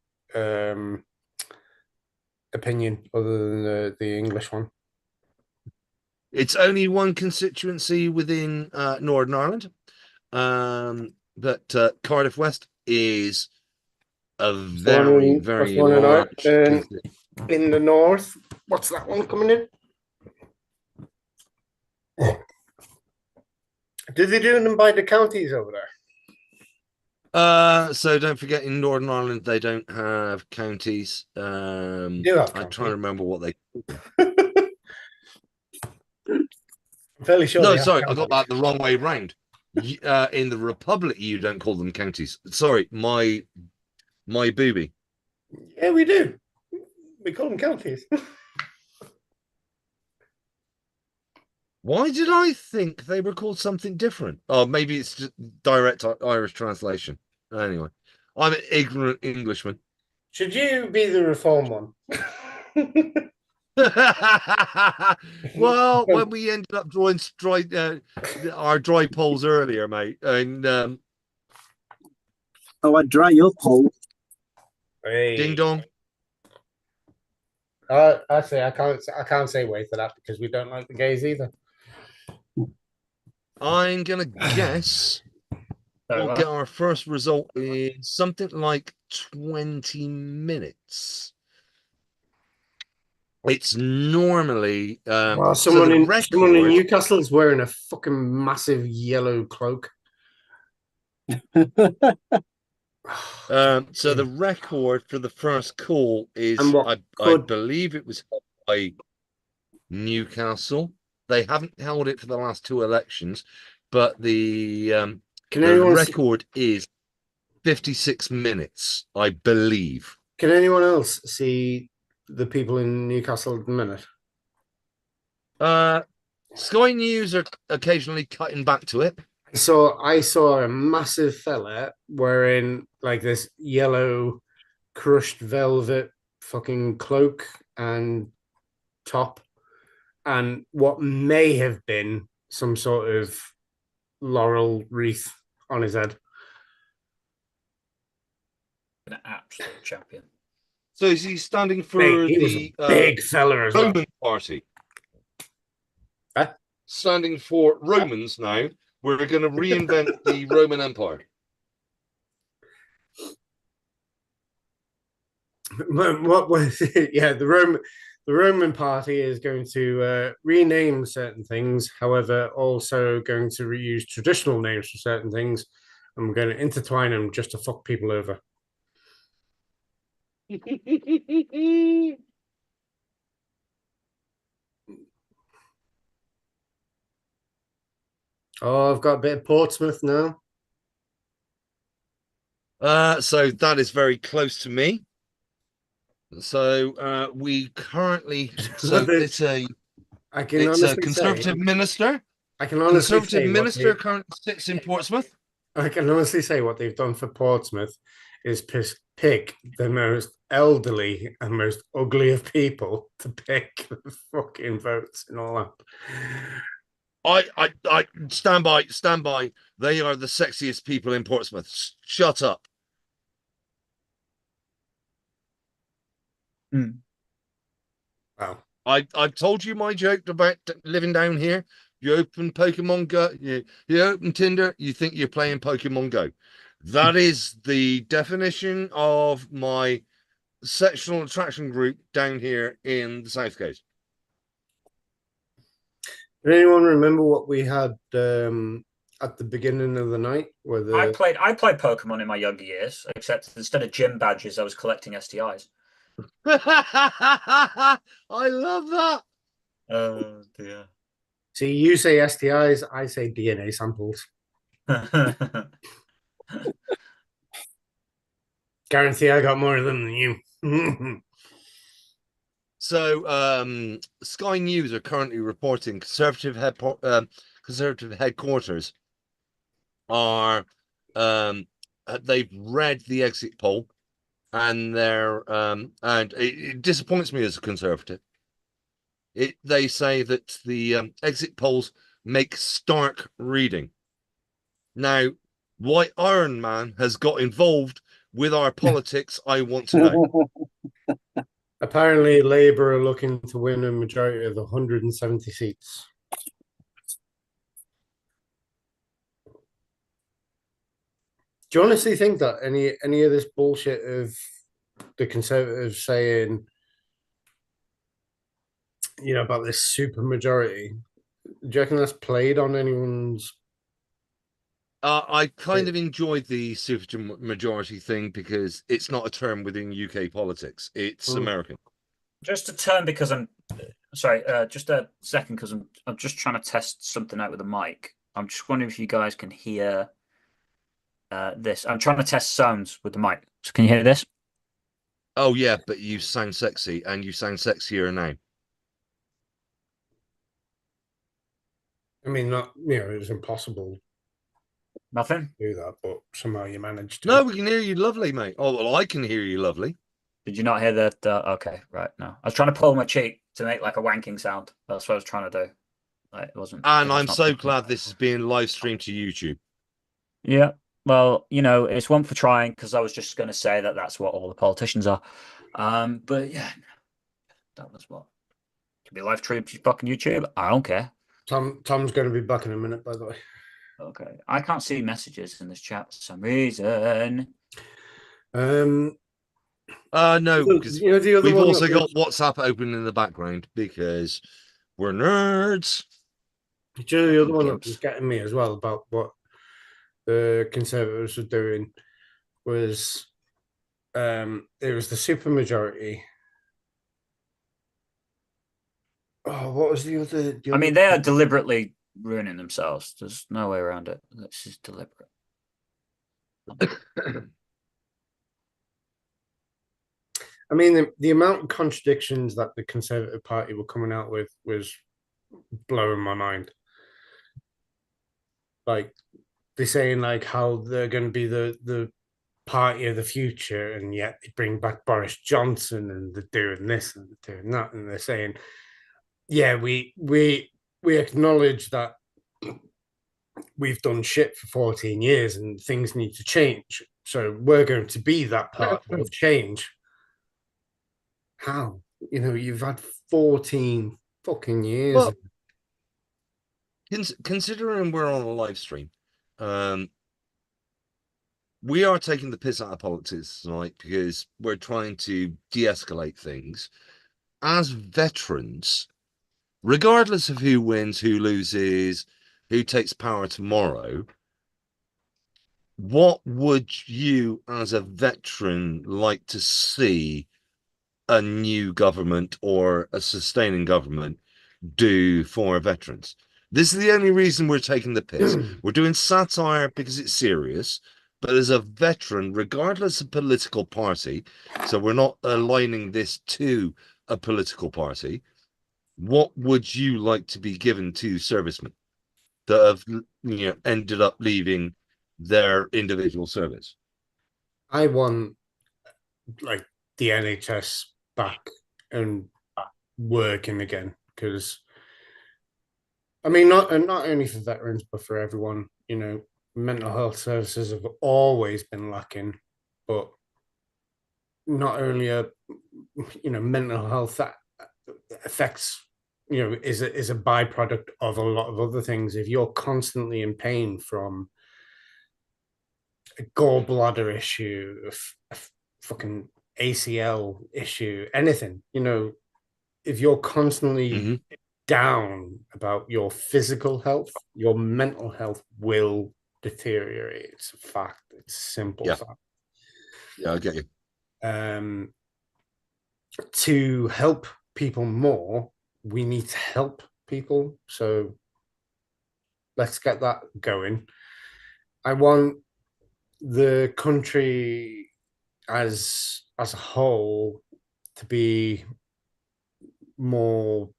opinion other than the English one. It's only one constituency within Northern Ireland. But Cardiff West is a very, very large in the north. What's that one coming in? Do they do them by the counties over there? So don't forget, in Northern Ireland they don't have counties. I'm trying to remember what they. I'm fairly sure. No, sorry, I got that the wrong way round. In the Republic, you don't call them counties. Sorry, my booby. Yeah, we do. We call them counties. Why did I think they were called something different? Oh, maybe it's just direct Irish translation. Anyway, I'm an ignorant Englishman. Should you be the Reform one? Well, when we ended up drawing our dry polls earlier, mate, and I dry your poll. Hey. Ding dong. Actually, I can't say wait for that because we don't like the gays either. I'm gonna guess we'll get our first result in something like 20 minutes. It's normally someone in Newcastle is wearing a fucking massive yellow cloak. So the record for the first call is I believe it was held by Newcastle. They haven't held it for the last two elections, but the record is 56 minutes, I believe. Can anyone else see the people in Newcastle at the minute? Sky News are occasionally cutting back to it. So I saw a massive fella wearing like this yellow crushed velvet fucking cloak and top, and what may have been some sort of laurel wreath on his head. An absolute champion. So is he standing for the big fella as Roman well. Party? Huh? Standing for Romans now. We're going to reinvent the Roman Empire. What was it? Yeah, the Roman Party is going to rename certain things, however, also going to reuse traditional names for certain things, and we're going to intertwine them just to fuck people over. Oh, I've got a bit of Portsmouth now. So that is very close to me. So we currently it's a Conservative minister. I can honestly Conservative minister currently sits in Portsmouth. I can honestly say what they've done for Portsmouth is pick the most elderly and most ugly of people to pick the fucking votes and all that. I stand by. They are the sexiest people in Portsmouth. Shut up. Wow. I've told you my joke about living down here. You open Pokemon Go, you open Tinder, you think you're playing Pokemon Go. That is the definition of my sexual attraction group down here in the South Coast. Does anyone remember what we had at the beginning of the night, where I the played Pokemon in my younger years, except instead of gym badges, I was collecting STIs. I love that. Oh dear. see, you say STIs, I say DNA samples. Guarantee I got more of them than you. So, Sky News are currently reporting Conservative headquarters are they've read the exit poll, and it disappoints me as a Conservative. They say that the exit polls make stark reading. Now, why Iron Man has got involved with our politics, I want to know. Apparently, Labour are looking to win a majority of the 170 seats. Do you honestly think that any of this bullshit of the Conservatives saying, about this super majority, do you reckon that's played on anyone's? I kind of enjoyed the super majority thing because it's not a term within UK politics. It's American. Just a turn because I'm sorry. Just a second because I'm just trying to test something out with the mic. I'm just wondering if you guys can hear this. I'm trying to test sounds with the mic. So can you hear this? Oh yeah, but you sound sexy, and you sound sexier now. I mean, not it was impossible Nothing. to do that, but somehow you managed to. No, we can hear you lovely, mate. Oh well, I can hear you lovely. Did you not hear that? Okay, right. No, I was trying to pull my cheek to make like a wanking sound. That's what I was trying to do. Like, it wasn't. And I'm not so picking glad up. this is being live streamed to YouTube. Yeah. Well, it's one for trying because I was just going to say that that's what all the politicians are. But yeah, that was what. Can be live streamed to fucking YouTube. I don't care. Tom's going to be back in a minute, by the way. Okay. I can't see messages in this chat for some reason. No, because the other we've one also that got WhatsApp open in the background because we're nerds. the other one that was getting me as well about what the Conservatives were doing was it was the supermajority. Oh, what was the other? I mean, they are deliberately ruining themselves. There's no way around it. This is deliberate. I mean, the amount of contradictions that the Conservative Party were coming out with was blowing my mind. Like, they're saying like how they're going to be the party of the future, and yet they bring back Boris Johnson, and they're doing this and they're doing that, and they're saying, yeah, we acknowledge that we've done shit for 14 years and things need to change. So we're going to be that part of change. How? You've had 14 fucking years. Well, considering we're on a live stream, we are taking the piss out of politics tonight because we're trying to de-escalate things. As veterans, regardless of who wins, who loses, who takes power tomorrow, what would you, as a veteran, like to see a new government or a sustaining government do for veterans? This is the only reason we're taking the piss. We're doing satire because it's serious, but as a veteran, regardless of political party, so we're not aligning this to a political party, what would you like to be given to servicemen that have ended up leaving their individual service? I want like the NHS back and working again, because I mean, not only for veterans but for everyone. Mental health services have always been lacking, but not only mental health that affects is a byproduct of a lot of other things. If you're constantly in pain from a gallbladder issue, a fucking ACL issue, anything, if you're constantly down about your physical health, your mental health will deteriorate. It's a fact. It's a simple fact. Yeah, I get you. To help people more, we need to help people. So let's get that going. I want the country as a whole to be more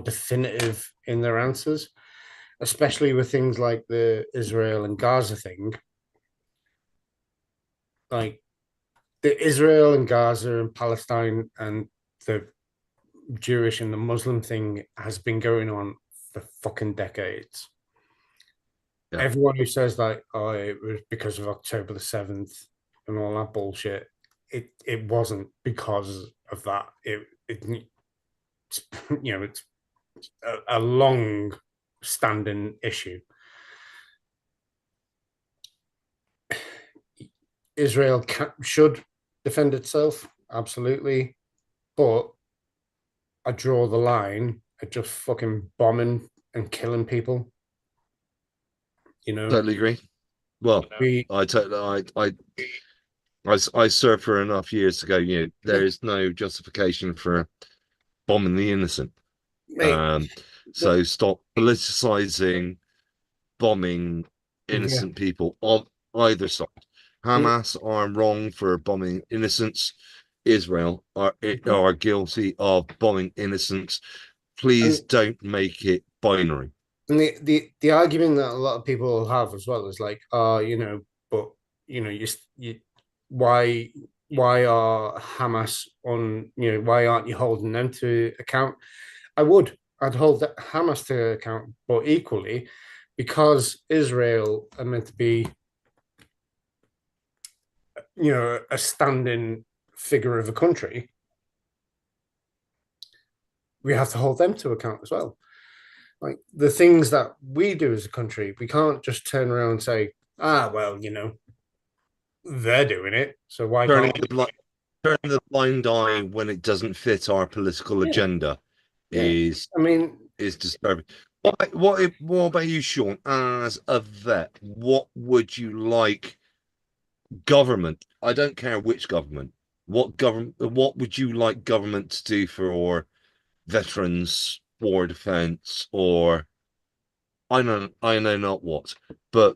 definitive in their answers, especially with things like the Israel and Gaza thing. Like the Israel and Gaza and Palestine and the Jewish and the Muslim thing has been going on for fucking decades. Yeah. Everyone who says like, oh, it was because of October the 7th and all that bullshit, it wasn't because of that. It's a long standing issue. Israel should defend itself, absolutely, but I draw the line at just fucking bombing and killing people. Totally agree. Well, I served for enough years to go. There is no justification for bombing the innocent. So stop politicizing bombing innocent people on either side. Hamas are wrong for bombing innocents. Israel are guilty of bombing innocents. Please don't make it binary. And the argument that a lot of people have as well is like, but why are Hamas on, why aren't you holding them to account? I'd hold Hamas to account, but equally, because Israel are meant to be, a standing figure of a country, we have to hold them to account as well. Like the things that we do as a country, we can't just turn around and say, well, they're doing it, so why turning can't the blind eye when it doesn't fit our political agenda is disturbing. What about you, Sean? As a vet, what would you like government? I don't care which government. What would you like government to do for veterans, war defense, or I know not what, but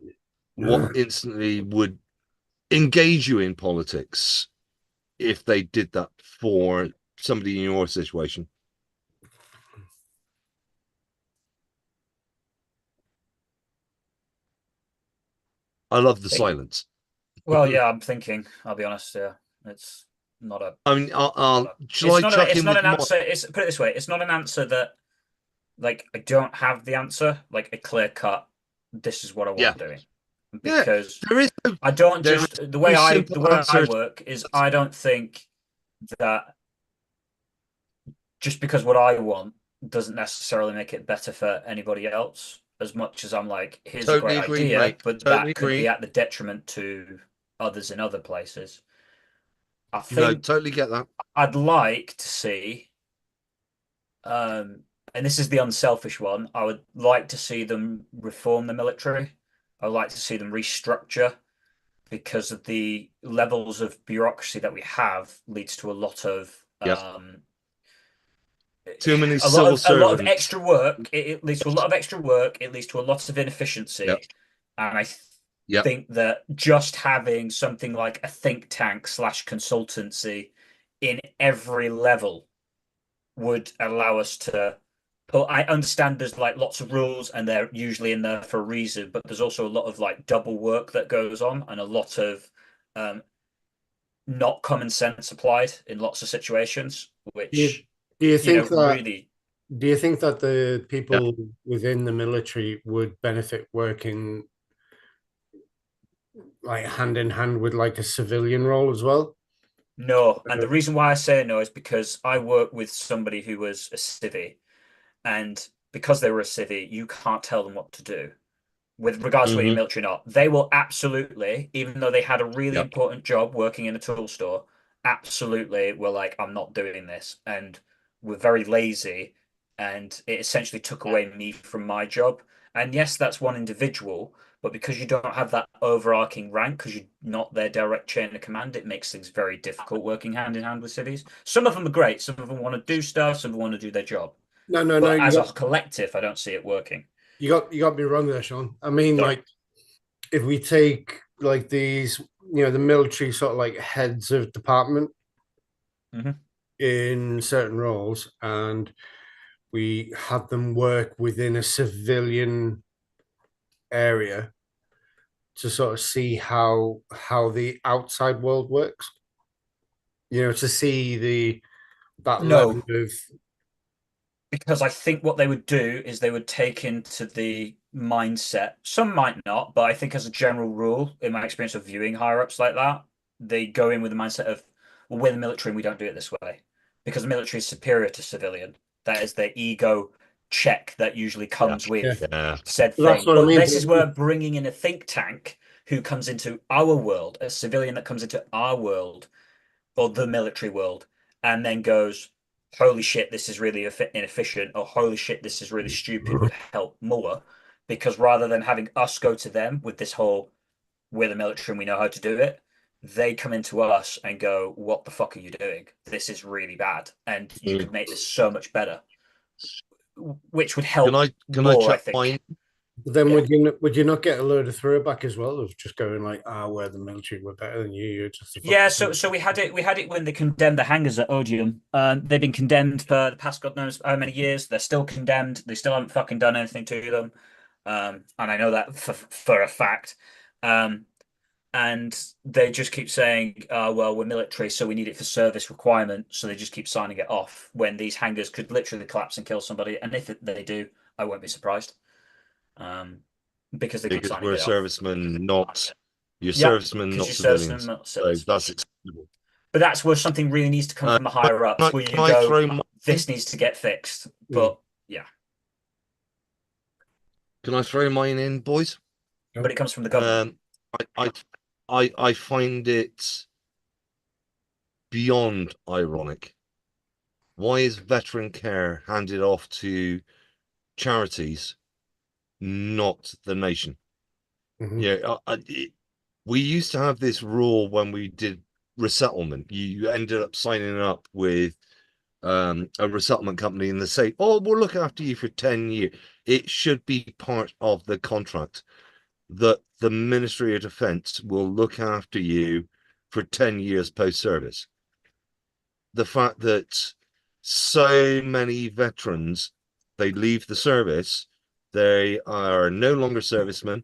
what instantly would engage you in politics if they did that for somebody in your situation? I love the silence. Well, yeah, I'm thinking. I'll be honest. Yeah, it's not a. I mean, it's not an answer. It's put it this way: it's not an answer that, like, I don't have the answer, like a clear cut. This is what I want doing, because there is. I don't just the way I work is I don't think that just because what I want doesn't necessarily make it better for anybody else. As much as I'm like, here's a great idea, mate. But that could be at the detriment to others in other places. I think totally get that. I'd like to see, and this is the unselfish one, I would like to see them reform the military. I would like to see them restructure, because of the levels of bureaucracy that we have leads to a lot of too many a lot of extra work. It leads to a lot of extra work. It leads to a lot of inefficiency. And I think that just having something like a think tank / consultancy in every level would allow us to put. I understand there's like lots of rules and they're usually in there for a reason, but there's also a lot of like double work that goes on and a lot of not common sense applied in lots of situations, which do you think that the people within the military would benefit working like hand in hand with like a civilian role as well? No, and the reason why I say no is because I work with somebody who was a civvy, and because they were a civvy, you can't tell them what to do with regards to whether you're military or not. They will absolutely, even though they had a really important job working in a tool store, absolutely were like, I'm not doing this, and were very lazy and it essentially took away me from my job. And yes, that's one individual, but because you don't have that overarching rank, because you're not their direct chain of command, it makes things very difficult working hand in hand with cities. Some of them are great. Some of them want to do stuff. Some of them want to do their job. No. But as a collective, I don't see it working. You got me wrong there, Sean. I mean, Sorry. like, if we take like these, the military sort of like heads of department in certain roles, and we had them work within a civilian area to sort of see how the outside world works. To see that level of. Because I think what they would do is they would take into the mindset, some might not, but I think as a general rule, in my experience of viewing higher ups like that, they go in with the mindset of, well, we're the military and we don't do it this way. Because the military is superior to civilian. That is their ego check that usually comes with said thing. That's what I mean. This is where bringing in a think tank who comes into our world, a civilian that comes into our world, or the military world, and then goes, holy shit, this is really inefficient, or holy shit, this is really stupid, would help more. Because rather than having us go to them with this whole, we're the military and we know how to do it, they come into us and go, what the fuck are you doing? This is really bad. And you could make this so much better. Which would help more, I think. Then would you not get a load of throwback as well of just going like, we're the military, we're better than you. You're just so we had it when they condemned the hangars at Odium. They've been condemned for the past God knows how many years. They're still condemned. They still haven't fucking done anything to them. And I know that for a fact. And they just keep saying, well, we're military, so we need it for service requirement. So they just keep signing it off when these hangars could literally collapse and kill somebody. And if they do, I won't be surprised. Because we're servicemen, not servicemen, not civilians. So that's acceptable. But that's where something really needs to come from the higher ups, where you go, this needs to get fixed. But yeah. Can I throw mine in, boys? But it comes from the government. I find it beyond ironic. Why is veteran care handed off to charities, not the nation? We used to have this rule when we did resettlement. You ended up signing up with a resettlement company, and they say, oh, we'll look after you for 10 years. It should be part of the contract that the Ministry of Defence will look after you for 10 years post-service. The fact that so many veterans, they leave the service, they are no longer servicemen,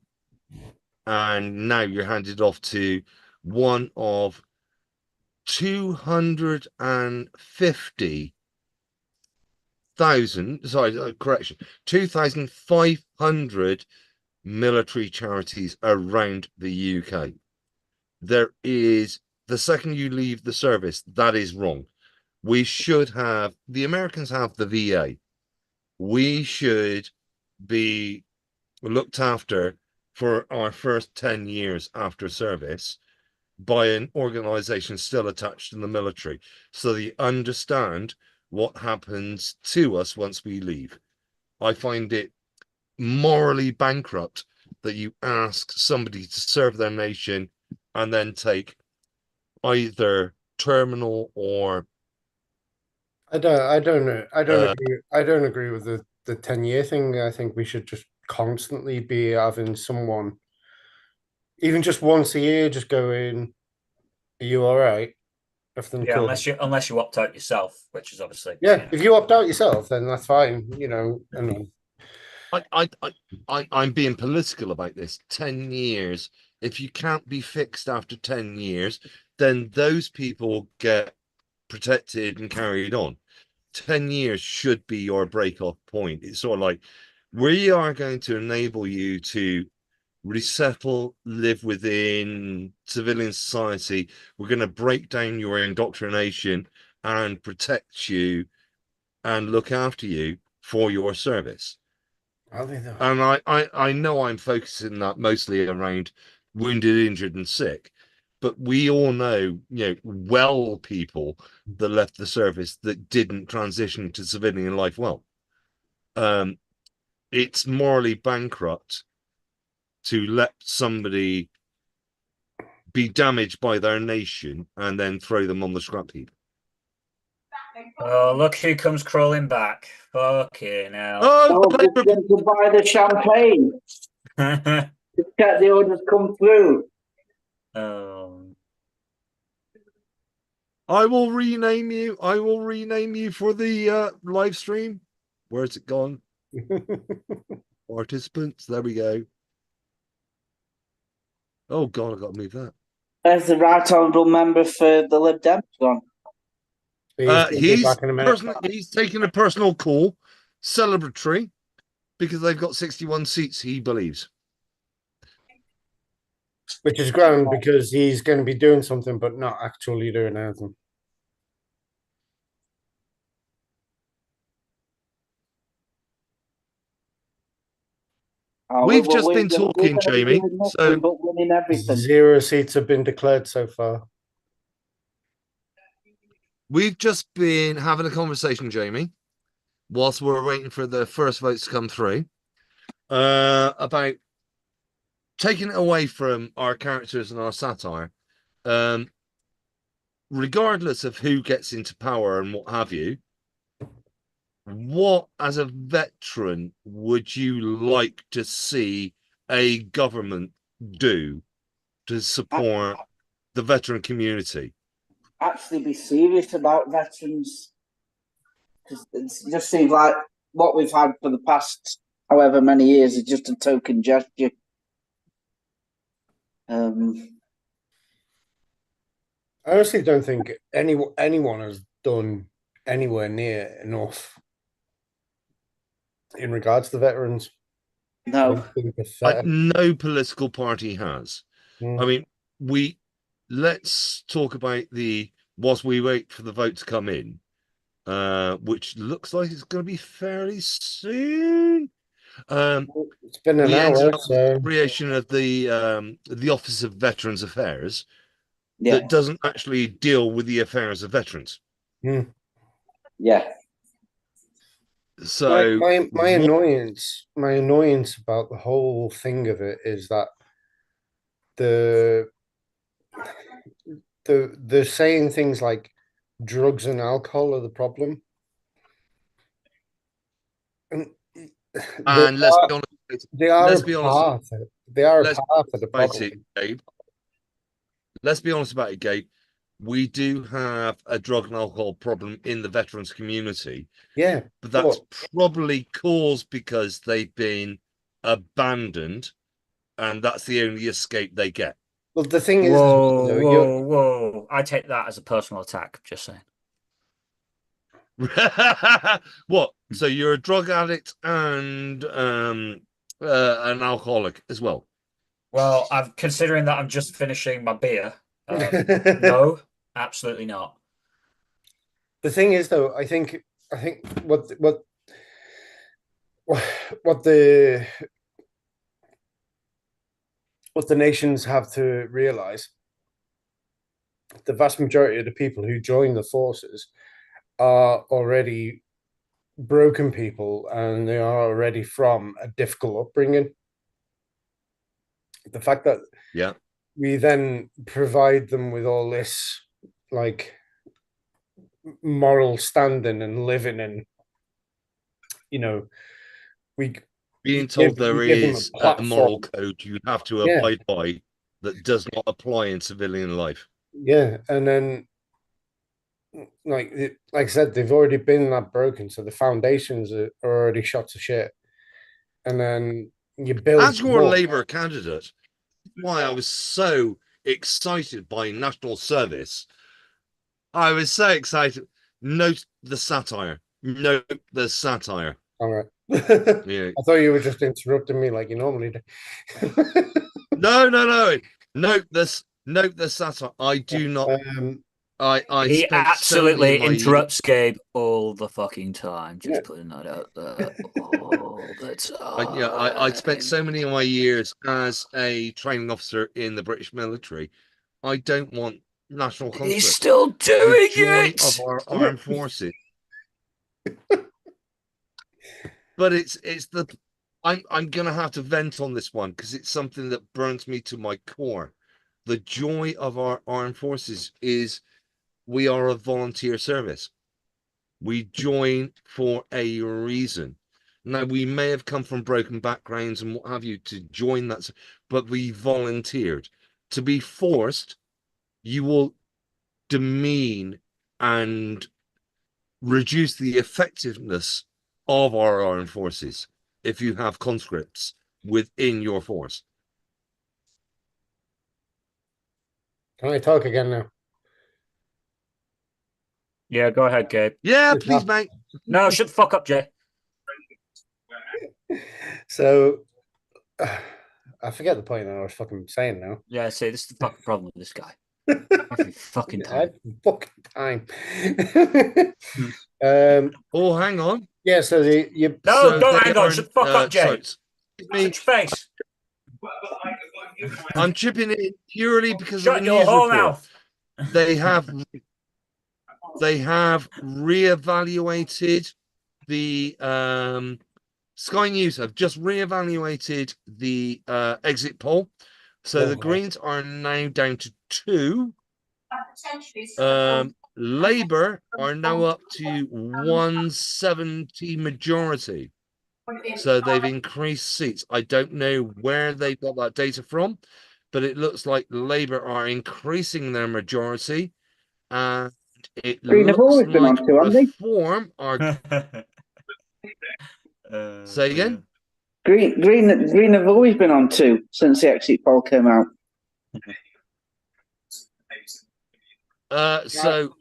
and now you're handed off to one of 2,500 military charities around the UK. There is, the second you leave the service, that is wrong. We should have, the Americans have the VA. We should be looked after for our first 10 years after service by an organization still attached to the military, so they understand what happens to us once we leave. I find it morally bankrupt that you ask somebody to serve their nation and then take either terminal or I don't know. I don't agree with the 10-year thing. I think we should just constantly be having someone, even just once a year, just go in, are you all right? Yeah, unless you opt out yourself, which is obviously if you opt out yourself, then that's fine. I'm being political about this. 10 years. If you can't be fixed after 10 years, then those people get protected and carried on. 10 years should be your break-off point. It's sort of like, we are going to enable you to resettle, live within civilian society. We're going to break down your indoctrination and protect you and look after you for your service. And I know I'm focusing that mostly around wounded, injured, and sick, but we all know, well people that left the service that didn't transition to civilian life well. it's morally bankrupt to let somebody be damaged by their nation and then throw them on the scrap heap. Oh, look who comes crawling back. Fucking hell. Oh, Oh, just them to buy the champagne. Just get the orders come through. Oh. I will rename you. I will rename you for the live stream. Where's it gone? Participants. There we go. Oh God, I got to move that. There's the right honourable member for the Lib Dems gone. He's taking a personal call, celebratory, because they've got 61 seats, he believes. Which is grand because he's going to be doing something but not actually doing anything. We've just been talking, Jamie. So but winning everything. 0 seats have been declared so far. We've just been having a conversation, Jamie, whilst we're waiting for the first votes to come through, about taking it away from our characters and our satire. Regardless of who gets into power and what have you, what, as a veteran, would you like to see a government do to support the veteran community? Actually be serious about veterans. Because it just seems like what we've had for the past however many years is just a token gesture. I honestly don't think anyone has done anywhere near enough in regards to veterans. No. No political party has. I mean, let's talk about whilst we wait for the vote to come in, which looks like it's going to be fairly soon. It's been an hour. So creation of the Office of Veterans Affairs Yeah. that doesn't actually deal with the affairs of veterans. Yeah. So my annoyance about the whole thing of it is that they're saying things like drugs and alcohol are the problem. And let's be honest, they are let's a be part honest. of it. They are a part of the problem. Let's be honest about it, Gabe. We do have a drug and alcohol problem in the veterans community. Yeah. But that's probably caused because they've been abandoned and that's the only escape they get. Well, the thing is, whoa. I take that as a personal attack, just saying. What? So you're a drug addict and an alcoholic as well? Well, I'm considering that I'm just finishing my beer. No, absolutely not. The thing is, though, I think what the nations have to realize, the vast majority of the people who join the forces are already broken people and they are already from a difficult upbringing. The fact that we then provide them with all this like moral standing and living in, we being told there is a moral code you have to abide by that does not apply in civilian life. Yeah, and then like I said, they've already been that broken, so the foundations are already shot to shit. And then you build as your Labour candidate. Why I was so excited by national service. I was so excited. Note the satire. Note the satire. All right. Yeah. I thought you were just interrupting me like you normally do. No. Note the satire. I do not. He absolutely interrupts Gabe all the fucking time. Just putting that out there all the time. I spent so many of my years as a training officer in the British military. I don't want national conflict. He's still doing it of our armed forces. but it's the I'm gonna have to vent on this one because it's something that burns me to my core. The joy of our armed forces is we are a volunteer service. We join for a reason. Now, we may have come from broken backgrounds and what have you to join that, but we volunteered. To be forced, you will demean and reduce the effectiveness of our armed forces if you have conscripts within your force. Can I talk again now? Yeah, go ahead, Gabe. Yeah, please, mate. No, shut the fuck up, Jay. So, I forget the point that I was fucking saying now. Yeah, see, this is the fucking problem with this guy. Every fucking time. Every fucking time. Oh, hang on. Yeah, so No, So don't they hang on. are, Shut the fuck up, Jay. sorry, Shut your face. I'm chipping in purely because Shut of the your news whole report. mouth. They have reevaluated the Sky News have just reevaluated the exit poll. So the Greens are now down to 2. Labour are now up to 170 majority. So they've increased seats. I don't know where they got that data from, but it looks like Labour are increasing their majority. And it Green have looks always been on like two, haven't they? Reform are. Say again? Green have always been on 2 since the exit poll came out. So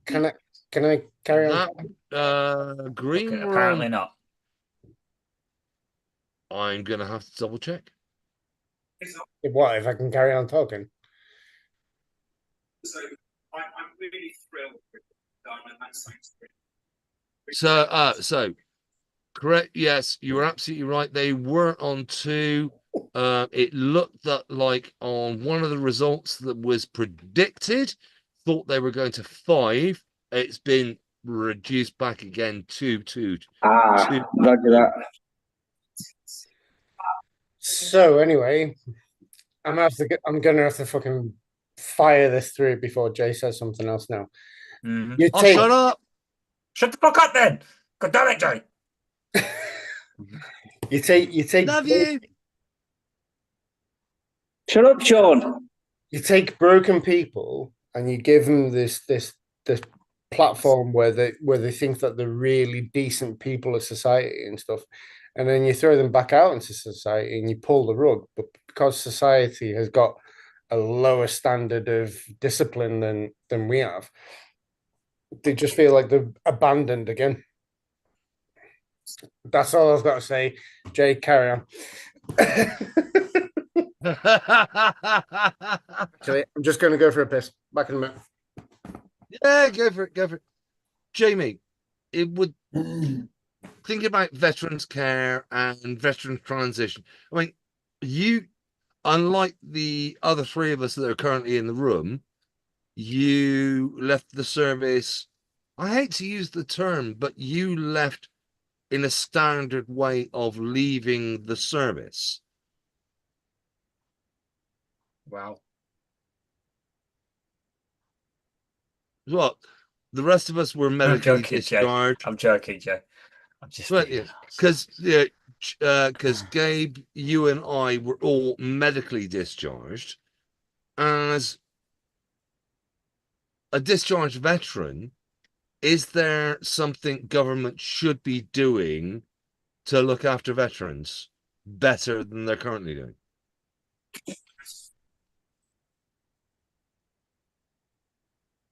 can I carry on? Green Okay, were apparently on. not. I'm gonna have to double check. What if I can carry on talking? I'm really thrilled with Diamond. That's thanks to So correct. Yes, you were absolutely right. They were on 2. It looked that like on one of the results that was predicted, thought they were going to 5. It's been reduced back again to 2. Roger that. So anyway, I'm gonna have to fucking fire this through before Jay says something else now. Mhm. You Oh, take shut up! Shut the fuck up then. God damn it, Jay. you take Love you. Shut up, Sean. you take broken people and you give them this platform where they think that they're really decent people of society and stuff, and then you throw them back out into society and you pull the rug. But because society has got a lower standard of discipline than we have, they just feel like they're abandoned again. That's all I've got to say. Jay, carry on. Actually, I'm just going to go for a piss. Back in a minute. Yeah, go for it. Jamie, it would think about veterans care and veteran transition. I mean, you, unlike the other 3 of us that are currently in the room, you left the service. I hate to use the term, but you left in a standard way of leaving the service. Wow. Well, the rest of us were medically joking, Jay. discharged. I'm joking, Jay. I'm just because Gabe, you and I were all medically discharged. As a discharged veteran, is there something government should be doing to look after veterans better than they're currently doing?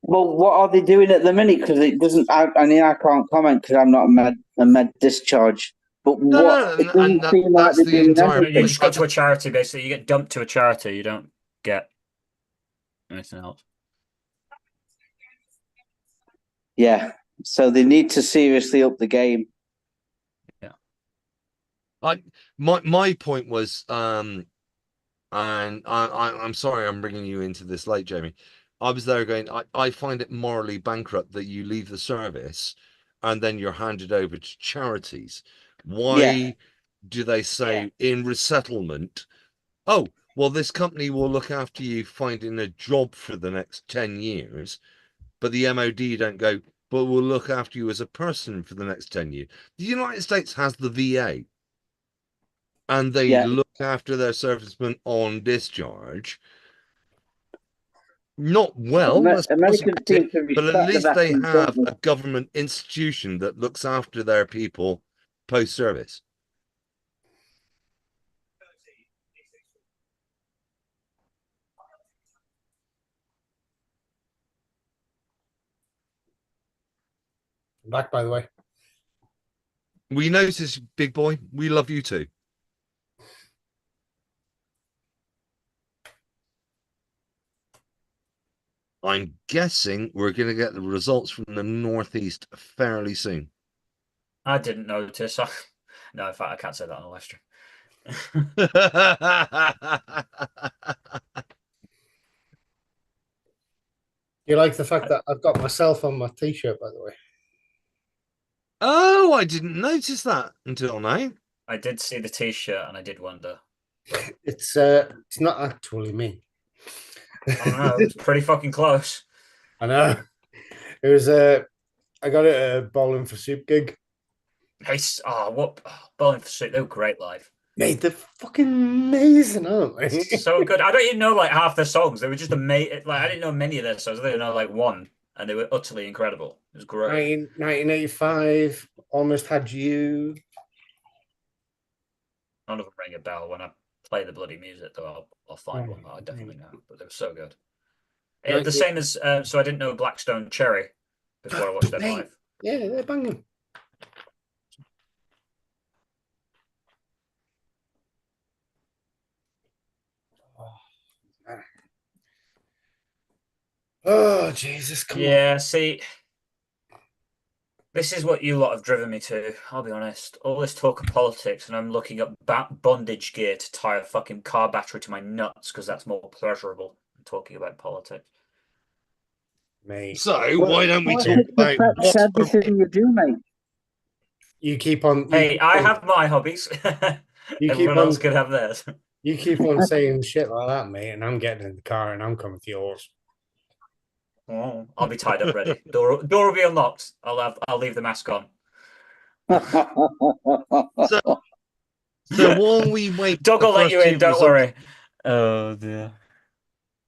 Well, what are they doing at the minute? Because it doesn't. I can't comment because I'm not a med discharge. But it doesn't seem like they're doing anything. You just go to a charity, basically. You get dumped to a charity. You don't get anything else. Yeah. So they need to seriously up the game. Yeah. My point was, and I'm sorry I'm bringing you into this late, Jamie. I was there going, I find it morally bankrupt that you leave the service and then you're handed over to charities. Why do they say in resettlement, oh, well, this company will look after you finding a job for the next 10 years, but the MOD don't go, but we'll look after you as a person for the next 10 years. The United States has the VA, and they look after their servicemen on discharge. Not well, Americans seem to but at respect the least they veterans, have don't a government institution that looks after their people post-service. I'm back, by the way. We notice, big boy. We love you too. I'm guessing we're going to get the results from the Northeast fairly soon. I didn't notice. No, in fact, I can't say that on the live stream. You like the fact that I've got myself on my t-shirt, by the way? Oh, I didn't notice that until now. I did see the t-shirt and I did wonder. It's not actually me. I don't know. It's pretty fucking close. I know. It was I got it at a Bowling for Soup gig. Nice. Bowling for Soup. They were great live. Mate, they're fucking amazing, aren't they? So good. I don't even know like half their songs. They were just amazing. Like I didn't know many of their songs. I didn't know like one, and they were utterly incredible. It was great. 1985, Almost Had You. None of them ring a bell when I play the bloody music, though. I'll find one that I definitely know. But they were so good. The same as so I didn't know Blackstone Cherry before I watched them live. Yeah, they're banging. Oh, Jesus, come on. See, this is what you lot have driven me to. I'll be honest. All this talk of politics, and I'm looking up bondage gear to tie a fucking car battery to my nuts because that's more pleasurable than talking about politics. Mate. So why don't we talk about what's everything you do, mate? You keep on. Hey, I have my hobbies. Everyone else could have theirs. You keep on saying shit like that, mate, and I'm getting in the car and I'm coming to yours. Oh, I'll be tied up ready. Door will be unlocked. I'll leave the mask on. So while we wait, Doug will let you in. Don't worry. Oh dear.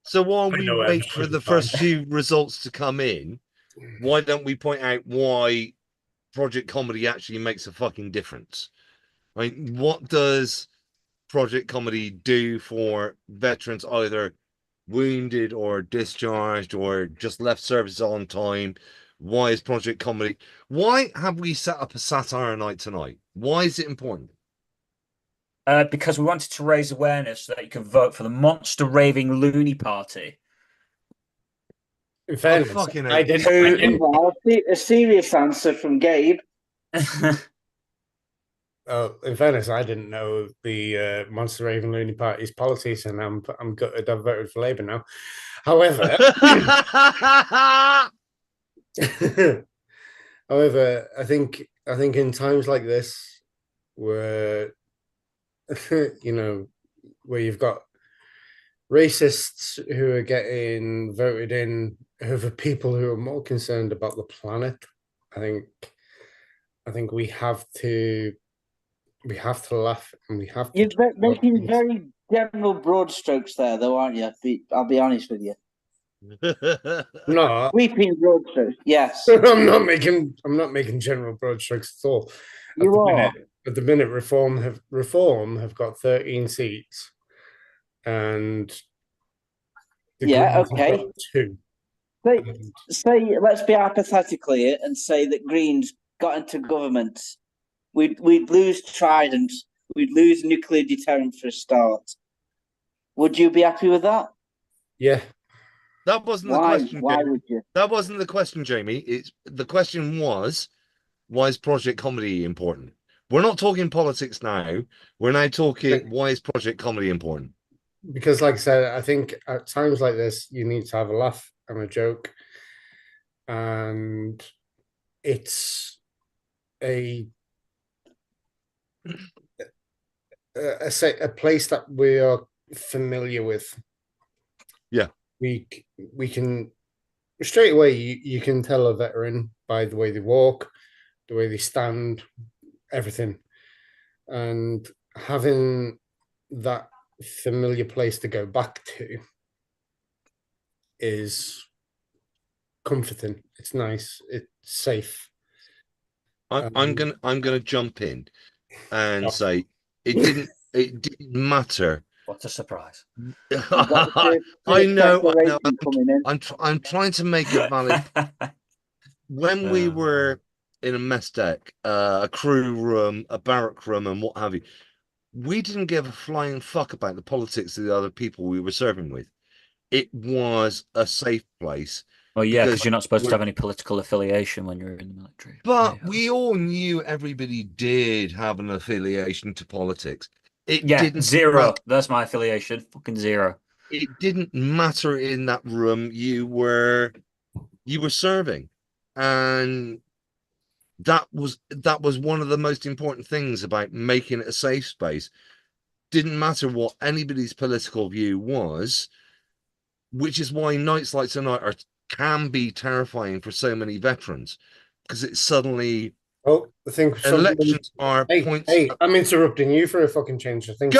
So while we wait for the first few results to come in, why don't we point out why Project Comedy actually makes a fucking difference? I mean, what does Project Comedy do for veterans either wounded or discharged or just left service on time? Why is Project Comedy? Why have we set up a satire night tonight? Why is it important? Because we wanted to raise awareness so that you can vote for the Monster Raving Loony Party. In fairness, I didn't. A serious answer from Gabe. Oh, in fairness, I didn't know the Monster Raven Looney Party's policies, and I'm gutted I've voted for Labour now. However, I think in times like this, where where you've got racists who are getting voted in over people who are more concerned about the planet, I think we have to laugh, and we have to. You're making very general broad strokes there, though, aren't you? I'll be honest with you. No, Sweeping broad strokes. Yes, I'm not making general broad strokes at all. At the minute, Reform have got 13 seats, and okay. 2. Say, let's be hypothetical here and say that Greens got into government. We'd lose Trident. We'd lose nuclear deterrent for a start. Would you be happy with that? Yeah. That wasn't the question. Why would you? That wasn't the question, Jamie. The question was, why is Project Comedy important? We're not talking politics now. We're now talking, why is Project Comedy important? Because, like I said, I think at times like this, you need to have a laugh and a joke. And it's a a place that we are familiar with. Yeah. We can straight away you can tell a veteran by the way they walk, the way they stand, everything. And having that familiar place to go back to is comforting. It's nice. It's safe. I'm gonna jump in and say it didn't matter. What a surprise! I know. I'm trying to make a valid. When we were in a mess deck, a crew room, a barrack room, and what have you, we didn't give a flying fuck about the politics of the other people we were serving with. It was a safe place. Well, yeah, because you're not supposed to have any political affiliation when you're in the military. But we all knew everybody did have an affiliation to politics. It didn't zero. That's my affiliation. Fucking zero. It didn't matter in that room. You were serving, and that was one of the most important things about making it a safe space. Didn't matter what anybody's political view was, which is why nights like tonight can be terrifying for so many veterans, because it's suddenly I think elections are points. Hey, I'm interrupting you for a fucking change. I think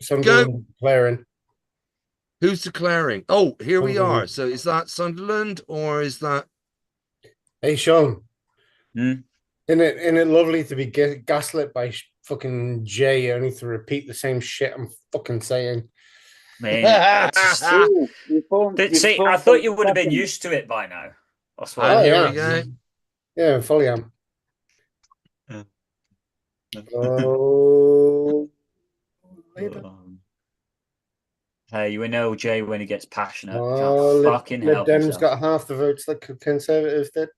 Sunderland declaring. Who's declaring? Oh, here we are. So is that Sunderland or is that? Hey, Sean. Isn't it lovely to be gaslit by fucking Jay only to repeat the same shit I'm fucking saying? Man, I thought you would have been used to it by now. I swear. Here we go. Yeah, fully am. Oh, hey, you know Jay when he gets passionate. Fucking hell. Dem's got half the votes that Conservatives did.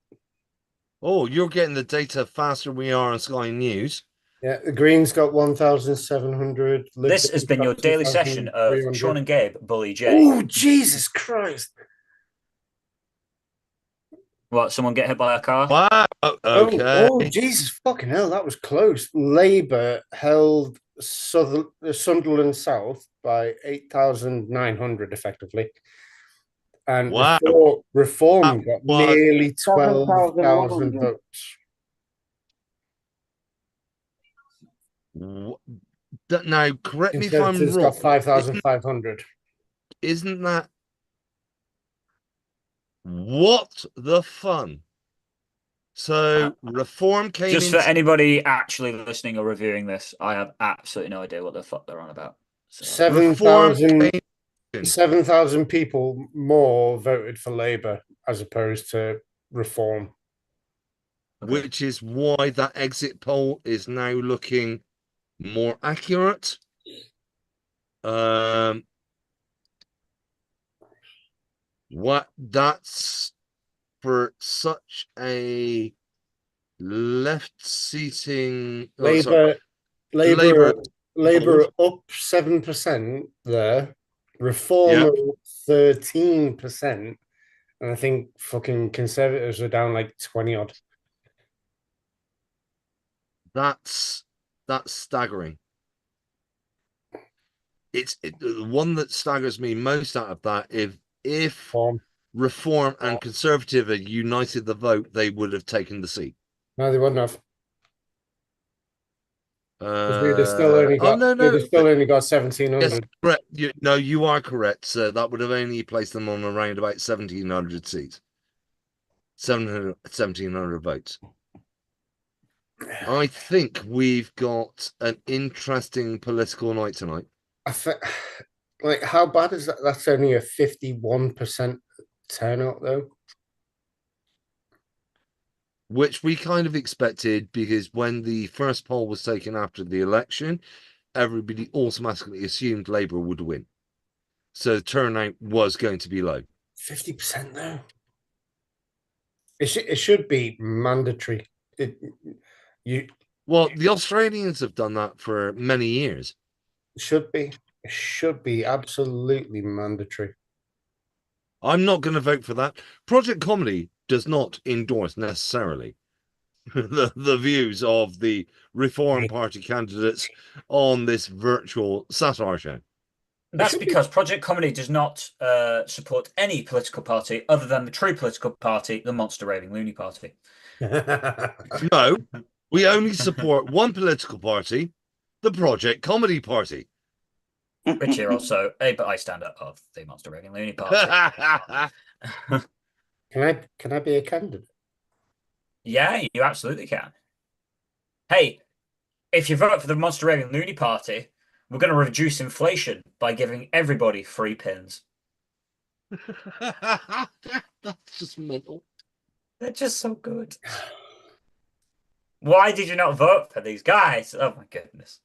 Oh, you're getting the data faster than we are on Sky News. Yeah, the Greens got 1,700. This has been your daily session of Sean and Gabe bully Jay. Oh, Jesus Christ. What, someone get hit by a car? Wow, okay. Oh, Jesus fucking hell, that was close. Labour held Sunderland South by 8,900 effectively. And Reform got nearly 12,000 votes. Now, correct me if I'm wrong. Got 5,500. Isn't that what the fun? So Reform came just for anybody actually listening or reviewing this, I have absolutely no idea what the fuck they're on about. So. 7,000 people more voted for Labour as opposed to Reform. Which is why that exit poll is now looking more accurate. What that's for such a left seating Labour up 7% there, Reform 13%, and I think fucking Conservatives are down like 20 odd. That's staggering. The one that staggers me most out of that, if Reform and Conservative had united the vote, they would have taken the seat. No, they wouldn't have. They'd still only got 1,700. Yes, correct. You are correct. So that would have only placed them on around about 1,700 seats. 1,700 votes. I think we've got an interesting political night tonight. Like, how bad is that? That's only a 51% turnout, though. Which we kind of expected, because when the first poll was taken after the election, everybody automatically assumed Labour would win. So the turnout was going to be low. 50% though. It should be mandatory. Well, the Australians have done that for many years. It should be. It should be absolutely mandatory. I'm not going to vote for that. Project Comedy does not endorse necessarily the views of the Reform Party candidates on this virtual satire show. That's because Project Comedy does not support any political party other than the true political party, the Monster Raving Loony Party. No, we only support one political party, the Project Comedy Party. Which are also a bystander of the Monster Raving Loony Party. Can I be a candidate? Yeah, you absolutely can. Hey, if you vote for the Monster Raving Loony Party, we're going to reduce inflation by giving everybody free pins. That's just mental. They're just so good. Why did you not vote for these guys? Oh my goodness.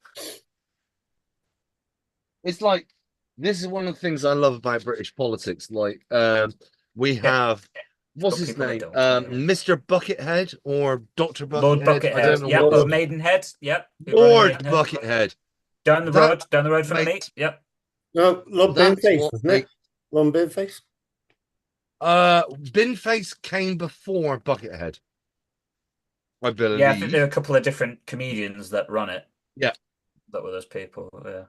It's like, this is one of the things I love about British politics. Like, we have, what's his name? Mr. Buckethead or Dr. Buckethead? Lord Buckethead. I don't know Yep, what. of Maidenhead. Yep. Lord Buckethead. Down the road from me. Yep. No, Lord Binface, isn't it? Lord Binface. Binface came before Buckethead, I believe. Yeah, I think there are a couple of different comedians that run it. Yeah. That were those people, yeah.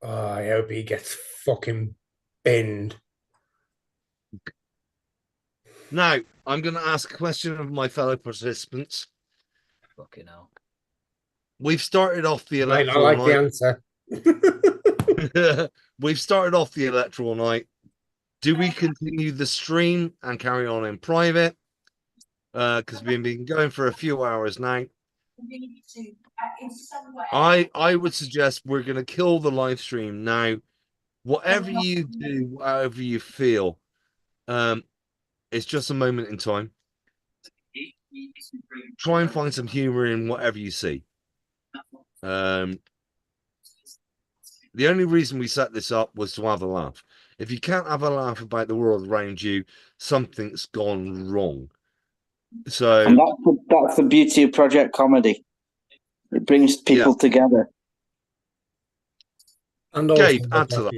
Oh, I hope he gets fucking binned. Now, I'm going to ask a question of my fellow participants. Fucking hell. We've started off the I electoral like night. the answer. We've started off the electoral night. Do we continue the stream and carry on in private? Because we've been going for a few hours now. I would suggest we're going to kill the live stream now. Whatever you do, whatever you feel, it's just a moment in time. Try and find some humor in whatever you see. The only reason we set this up was to have a laugh. If you can't have a laugh about the world around you, something's gone wrong. So, and that's the beauty of Project Comedy. It brings people together. And also Gabe, add to that.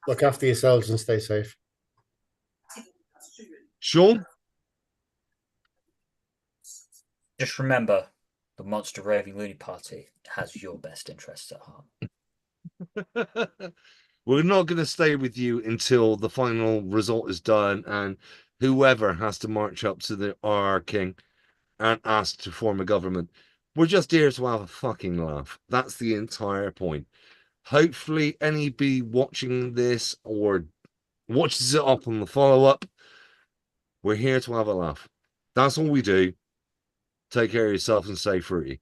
Look after yourselves and stay safe. Sean? Just remember, the Monster Raving Loony Party has your best interests at heart. We're not going to stay with you until the final result is done and whoever has to march up to our king and ask to form a government. We're just here to have a fucking laugh. That's the entire point. Hopefully anybody watching this or watches it up on the follow-up, we're here to have a laugh. That's all we do. Take care of yourself and stay fruity.